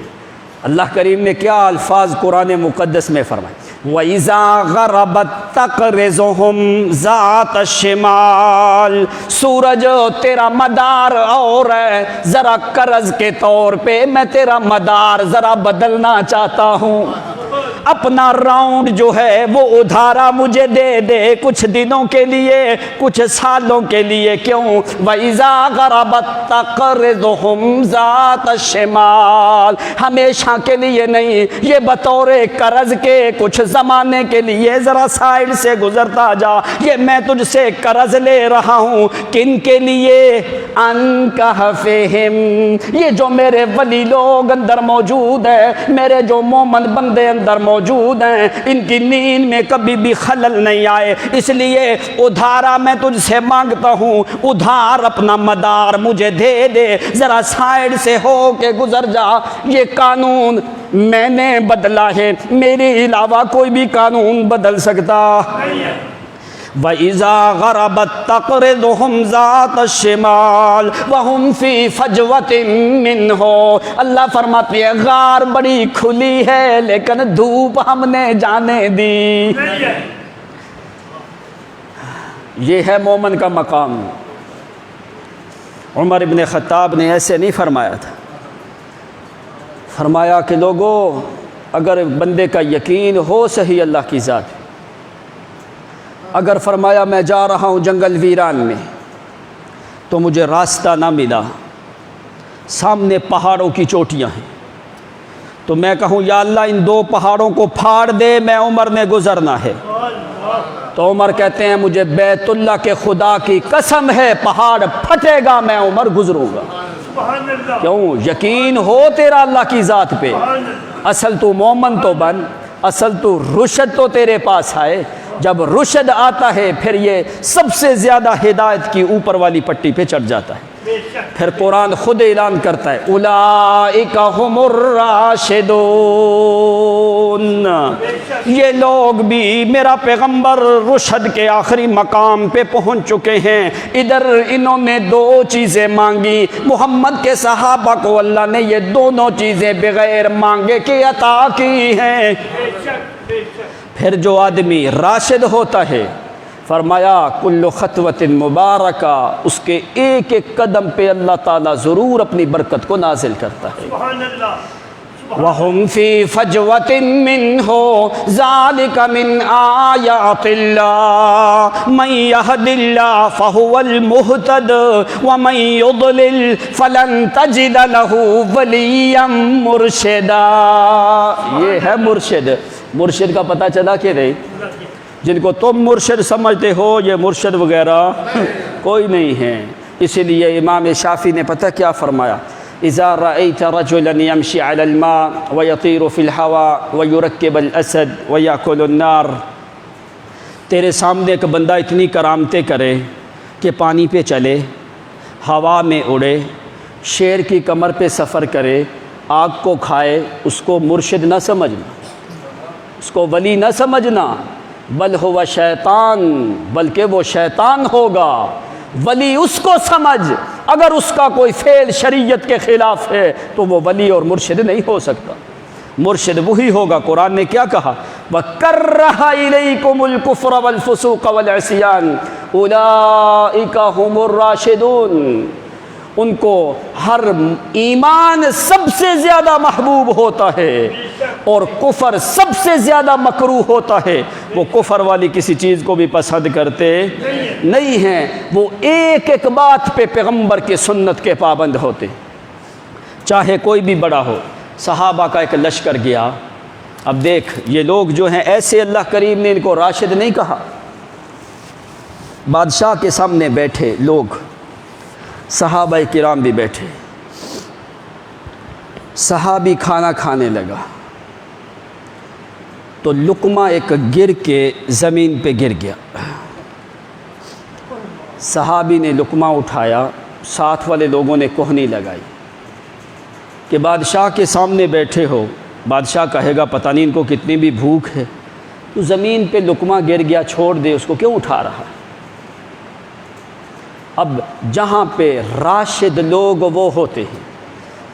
اللہ کریم نے کیا الفاظ قرآن مقدس میں فرمائے، وَإِذَا غَرَبَتْ تَقْرِضُهُمْ ذَاتَ الشِّمَالِ، سورج تیرا مدار اور ہے، ذرا قرض کے طور پہ میں تیرا مدار ذرا بدلنا چاہتا ہوں، اپنا راؤنڈ جو ہے وہ ادھارا مجھے دے دے، کچھ دنوں کے لیے، کچھ سالوں کے لیے۔ کیوں؟ وَإِذَا غَرَبَتْ تَقْرِضُهُمْ ذَاتَ الشِّمَالِ، ہمیشہ کے لیے نہیں، یہ بطور قرض کے کچھ زمانے کے لیے ذرا سائیڈ سے گزرتا جا، یہ میں تجھ سے قرض لے رہا ہوں۔ کن کے لیے؟ ان کہفہم، یہ جو میرے ولی لوگ اندر موجود ہیں، میرے جو مومن بندے اندر موجود ہیں، ان کی نیند میں کبھی بھی خلل نہیں آئے، اس لیے ادھارا میں تجھ سے مانگتا ہوں، ادھار اپنا مدار مجھے دے دے، ذرا سائیڈ سے ہو کے گزر جا۔ یہ قانون میں نے بدلا ہے، میرے علاوہ کوئی بھی قانون بدل سکتا۔ وَإِذَا غَرَبَتْ تَقْرِضُهُمْ ذَاتَ الشِّمَالِ وَهُمْ فِي فَجْوَةٍ مِّنْهُ، اللہ فرماتے ہیں غار بڑی کھلی ہے لیکن دھوپ ہم نے جانے دی۔ یہ ہے مومن کا مقام۔ عمر ابن خطاب نے ایسے نہیں فرمایا تھا، فرمایا کہ لوگوں اگر بندے کا یقین ہو صحیح اللہ کی ذات، اگر فرمایا میں جا رہا ہوں جنگل ویران میں تو مجھے راستہ نہ ملا، سامنے پہاڑوں کی چوٹیاں ہیں، تو میں کہوں یا اللہ ان دو پہاڑوں کو پھاڑ دے، میں عمر نے گزرنا ہے، تو عمر کہتے ہیں مجھے بیت اللہ کے خدا کی قسم ہے پہاڑ پھٹے گا میں عمر گزروں گا۔ کیوں؟ یقین ہو تیرا اللہ کی ذات پہ، اصل تو مومن تو بن، اصل تو رشد تو تیرے پاس آئے، جب رشد آتا ہے پھر یہ سب سے زیادہ ہدایت کی اوپر والی پٹی پہ چڑھ جاتا ہے۔ بے شک پھر قرآن خود اعلان کرتا ہے اولئک ھم الراشدون، یہ لوگ بھی میرا پیغمبر رشد کے آخری مقام پہ پہنچ چکے ہیں۔ ادھر انہوں نے دو چیزیں مانگی، محمد کے صحابہ کو اللہ نے یہ دونوں چیزیں بغیر مانگے کے عطا کی ہیں۔ بے شک بے شک پھر جو آدمی راشد ہوتا ہے فرمایا کل خطوۃ مبارکہ، اس کے ایک ایک قدم پہ اللہ تعالیٰ ضرور اپنی برکت کو نازل کرتا ہے۔ سبحان اللہ وَهُمْ فِي فَجْوَةٍ مِّنْهُ ذَلِكَ مِنْ آيَاتِ اللَّهِ مَن يَهْدِ اللَّهُ فَهُوَ الْمُهْتَدِ وَمَن يُضْلِلْ فَلَن تَجِدَ لَهُ وَلِيًّا مُرْشِدًا۔ یہ ہے مرشد۔ مرشد کا پتہ چلا کہ نہیں؟ جن کو تم مرشد سمجھتے ہو یہ مرشد وغیرہ کوئی نہیں ہے۔ اسی لیے امام شافعی نے پتہ کیا فرمایا، اذا رأيت رجلا يمشي على الماء ويطير في الهواء ويركب الاسد ويأكل النار، تیرے سامنے ایک بندہ اتنی کرامتیں کرے کہ پانی پہ چلے، ہوا میں اڑے، شیر کی کمر پہ سفر کرے، آگ کو کھائے، اس کو مرشد نہ سمجھنا، اس کو ولی نہ سمجھنا، بل ہوا شیطان، بلکہ وہ شیطان ہوگا۔ ولی اس کو سمجھ، اگر اس کا کوئی فعل شریعت کے خلاف ہے تو وہ ولی اور مرشد نہیں ہو سکتا۔ مرشد وہی ہوگا۔ قرآن نے کیا کہا، وَكَرَّهَ إِلَيْكُمُ الْكُفْرَ وَالْفُسُوقَ وَالْعِصْيَانَ أُولَئِكَ هُمُ الرَّاشِدُونَ۔ ان کو ہر ایمان سب سے زیادہ محبوب ہوتا ہے اور کفر سب سے زیادہ مکروہ ہوتا ہے۔ وہ کفر والی کسی چیز کو بھی پسند کرتے نہیں ہیں، وہ ایک ایک بات پہ پیغمبر کی سنت کے پابند ہوتے، چاہے کوئی بھی بڑا ہو۔ صحابہ کا ایک لشکر گیا، اب دیکھ یہ لوگ جو ہیں ایسے اللہ کریم نے ان کو راشد نہیں کہا۔ بادشاہ کے سامنے بیٹھے لوگ، صحابہ کرام بھی بیٹھے، صحابی کھانا کھانے لگا تو لقمہ ایک گر کے زمین پہ گر گیا۔ صحابی نے لقمہ اٹھایا، ساتھ والے لوگوں نے کوہنی لگائی کہ بادشاہ کے سامنے بیٹھے ہو، بادشاہ کہے گا پتہ نہیں ان کو کتنی بھی بھوک ہے، تو زمین پہ لقمہ گر گیا، چھوڑ دے اس کو، کیوں اٹھا رہا ہے؟ اب جہاں پہ راشد لوگ وہ ہوتے ہیں،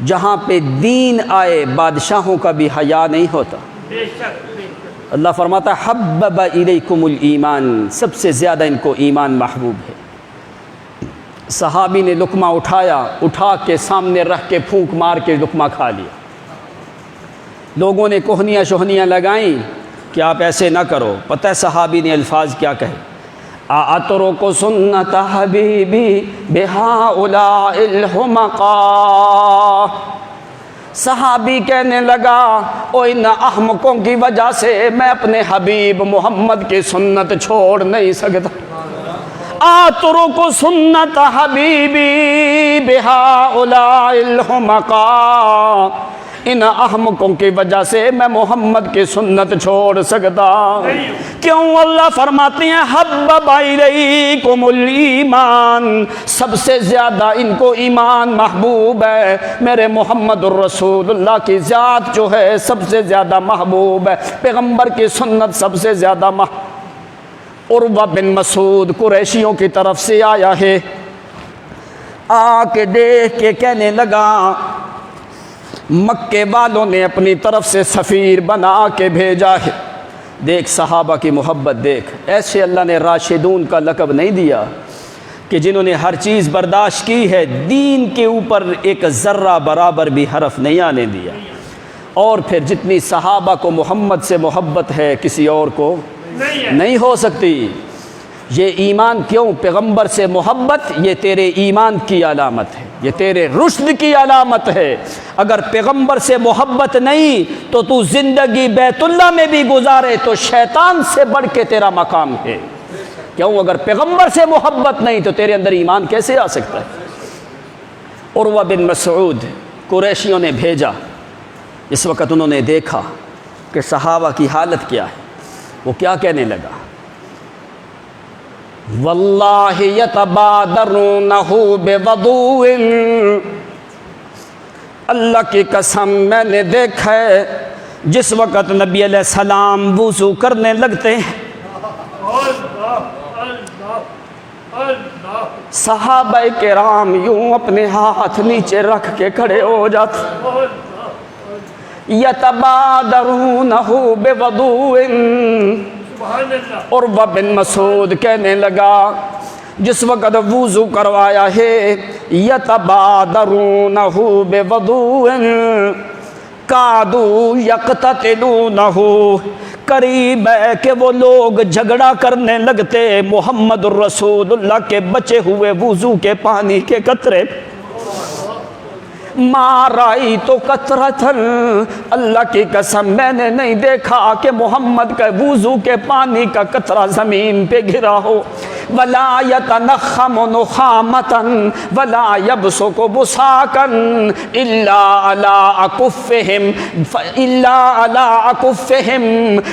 جہاں پہ دین آئے بادشاہوں کا بھی حیا نہیں ہوتا۔ بے شک بے شک اللہ فرماتا ہے حبب الیکم الایمان، سب سے زیادہ ان کو ایمان محبوب ہے۔ صحابی نے لقمہ اٹھایا، اٹھا کے سامنے رکھ کے پھونک مار کے لقمہ کھا لیا۔ لوگوں نے کوہنیاں شوہنیاں لگائیں کہ آپ ایسے نہ کرو۔ پتہ ہے صحابی نے الفاظ کیا کہے، اَأَتْرُكُ سُنَّتَ حَبِيبِي بِهَؤُلَاءِ الْحُمَقَاءِ۔ صحابی کہنے لگا او ان احمقوں کی وجہ سے میں اپنے حبیب محمد کی سنت چھوڑ نہیں سکتا۔ اَأَتْرُكُ سُنَّتَ حَبِيبِي بِهَؤُلَاءِ الْحُمَقَاءِ، ان احمقوں کی وجہ سے میں محمد کی سنت چھوڑ سکتا؟ کیوں؟ اللہ فرماتے ہیں حبب الیکم الایمان، سب سے زیادہ ان کو ایمان محبوب ہے۔ میرے محمد الرسول اللہ کی ذات جو ہے سب سے زیادہ محبوب ہے، پیغمبر کی سنت سب سے زیادہ عروہ بن مسعود قریشیوں کی طرف سے آیا ہے، آ کے دیکھ کے کہنے لگا مکے والوں نے اپنی طرف سے سفیر بنا کے بھیجا ہے۔ دیکھ صحابہ کی محبت دیکھ، ایسے اللہ نے راشدون کا لقب نہیں دیا کہ جنہوں نے ہر چیز برداشت کی ہے، دین کے اوپر ایک ذرہ برابر بھی حرف نہیں آنے دیا۔ اور پھر جتنی صحابہ کو محمد سے محبت ہے کسی اور کو نہیں ہو سکتی۔ یہ ایمان کیوں؟ پیغمبر سے محبت یہ تیرے ایمان کی علامت ہے، یہ تیرے رشد کی علامت ہے۔ اگر پیغمبر سے محبت نہیں تو تو زندگی بیت اللہ میں بھی گزارے تو شیطان سے بڑھ کے تیرا مقام ہے۔ کیوں؟ اگر پیغمبر سے محبت نہیں تو تیرے اندر ایمان کیسے آ سکتا ہے؟ عروہ بن مسعود قریشیوں نے بھیجا، اس وقت انہوں نے دیکھا کہ صحابہ کی حالت کیا ہے، وہ کیا کہنے لگا، واللہ یتبادرونہ بوضوء، اللہ کی قسم میں نے دیکھا ہے جس وقت نبی علیہ السلام وضو کرنے لگتے ہیں صحابہ کرام یوں اپنے ہاتھ نیچے رکھ کے کھڑے ہو جاتے، یتبادرونہ بوضوء۔ عروہ بن مسعود کہنے لگا جس وقت وضو کروایا ہے یتبادرونہ بوضوء کادوا یقتتلونہ، قریب ہے کہ وہ لوگ جھگڑا کرنے لگتے محمد الرسول اللہ کے بچے ہوئے وضو کے پانی کے قطرے۔ ما رأیت قطرۃ، اللہ کی قسم میں نے نہیں دیکھا کہ محمد کے وضو کے پانی کا قطرہ زمین پہ گرا ہو۔ ولا یتنخم نخامۃ ولا یبصق بصاقا الا علی اکفہم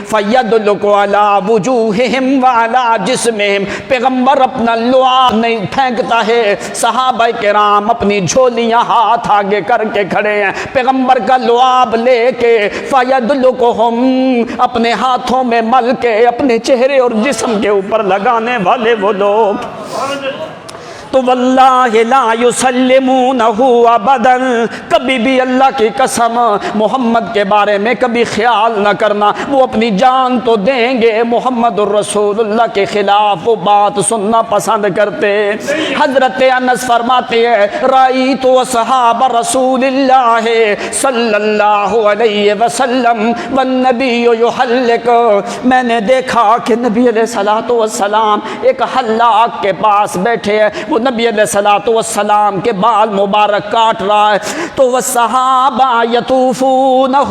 فیدلک علی وجوہہم وعلی جسمہم۔ پیغمبر اپنا لعاب نہیں پھینکتا ہے، صحابہ کرام اپنی جھولیاں ہاتھ آگے کر کے کھڑے ہیں، پیغمبر کا لعاب لے کے فیدلکہم اپنے ہاتھوں میں مل کے اپنے چہرے اور جسم کے اوپر لگانے والے وہ لوگ تو واللہ لا یسلمونہ ابدا، کبھی بھی اللہ کی قسم محمد کے بارے میں کبھی خیال نہ کرنا، وہ اپنی جان تو دیں گے محمد الرسول اللہ کے خلاف وہ بات سننا پسند کرتے۔ حضرت انس فرماتے ہیں رأیت اصحاب رسول اللہ صلی اللہ علیہ وسلم والنبی یحلق، میں نے دیکھا کہ نبی علیہ الصلوۃ والسلام ایک حلاق کے پاس بیٹھے ہیں، وہ نبی علیہ الصلوۃ والسلام کے بال مبارک کاٹ رہا ہے، تو وہ صحابہ یطوفونہ،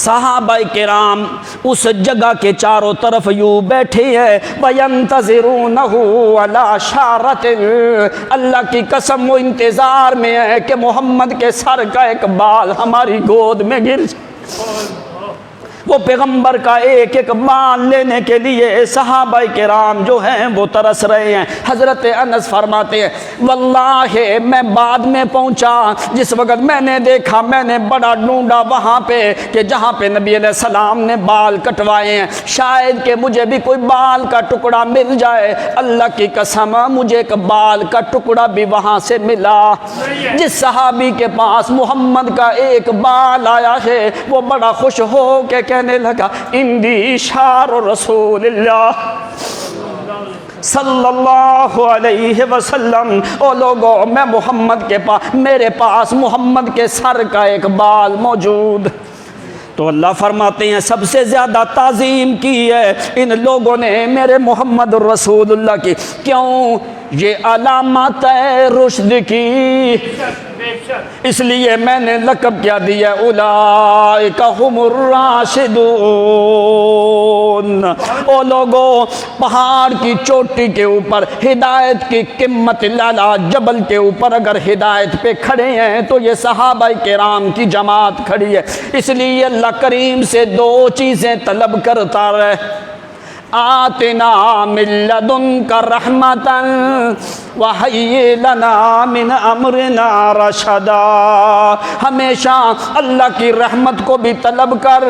صحابہ کرام اس جگہ کے چاروں طرف یوں بیٹھے ہیں وَيَنْتَظِرُونَهُ عَلَى شَعْرَةٍ، اللہ کی قسم وہ انتظار میں ہے کہ محمد کے سر کا ایک بال ہماری گود میں گر جائے۔ وہ پیغمبر کا ایک ایک بال لینے کے لیے صحابہ کرام جو ہیں وہ ترس رہے ہیں۔ حضرت انس فرماتے ہیں واللہ میں بعد میں پہنچا، جس وقت میں نے دیکھا میں نے بڑا ڈھونڈا وہاں پہ کہ جہاں پہ نبی علیہ السلام نے بال کٹوائے ہیں، شاید کہ مجھے بھی کوئی بال کا ٹکڑا مل جائے۔ اللہ کی قسم مجھے ایک بال کا ٹکڑا بھی وہاں سے ملا۔ جس صحابی کے پاس محمد کا ایک بال آیا ہے وہ بڑا خوش ہو کے کہنے لگا اندی شعر رسول اللہ صلی اللہ علیہ وسلم، او لوگو میں محمد کے پاس، میرے پاس محمد کے سر کا ایک بال موجود۔ تو اللہ فرماتے ہیں سب سے زیادہ تعظیم کی ہے ان لوگوں نے میرے محمد الرسول اللہ کی، کیوں؟ یہ علامات رشد کی، اس لیے میں نے لقب کیا دیا اولئک ہم الراشدون۔ او لوگو پہاڑ کی چوٹی کے اوپر ہدایت کی قمت لالا جبل کے اوپر اگر ہدایت پہ کھڑے ہیں تو یہ صحابہ کرام کی جماعت کھڑی ہے، اس لیے اللہ کریم سے دو چیزیں طلب کرتا رہے، آتنا من لدنک رحمتا وہیئ لنا من امرنا رشدا، ہمیشہ اللہ کی رحمت کو بھی طلب کر،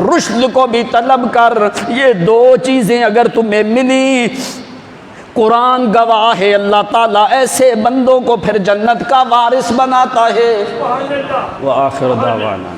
رشد کو بھی طلب کر، یہ دو چیزیں اگر تمہیں ملی قرآن گواہ ہے اللہ تعالیٰ ایسے بندوں کو پھر جنت کا وارث بناتا ہے۔ وآخر دعوانا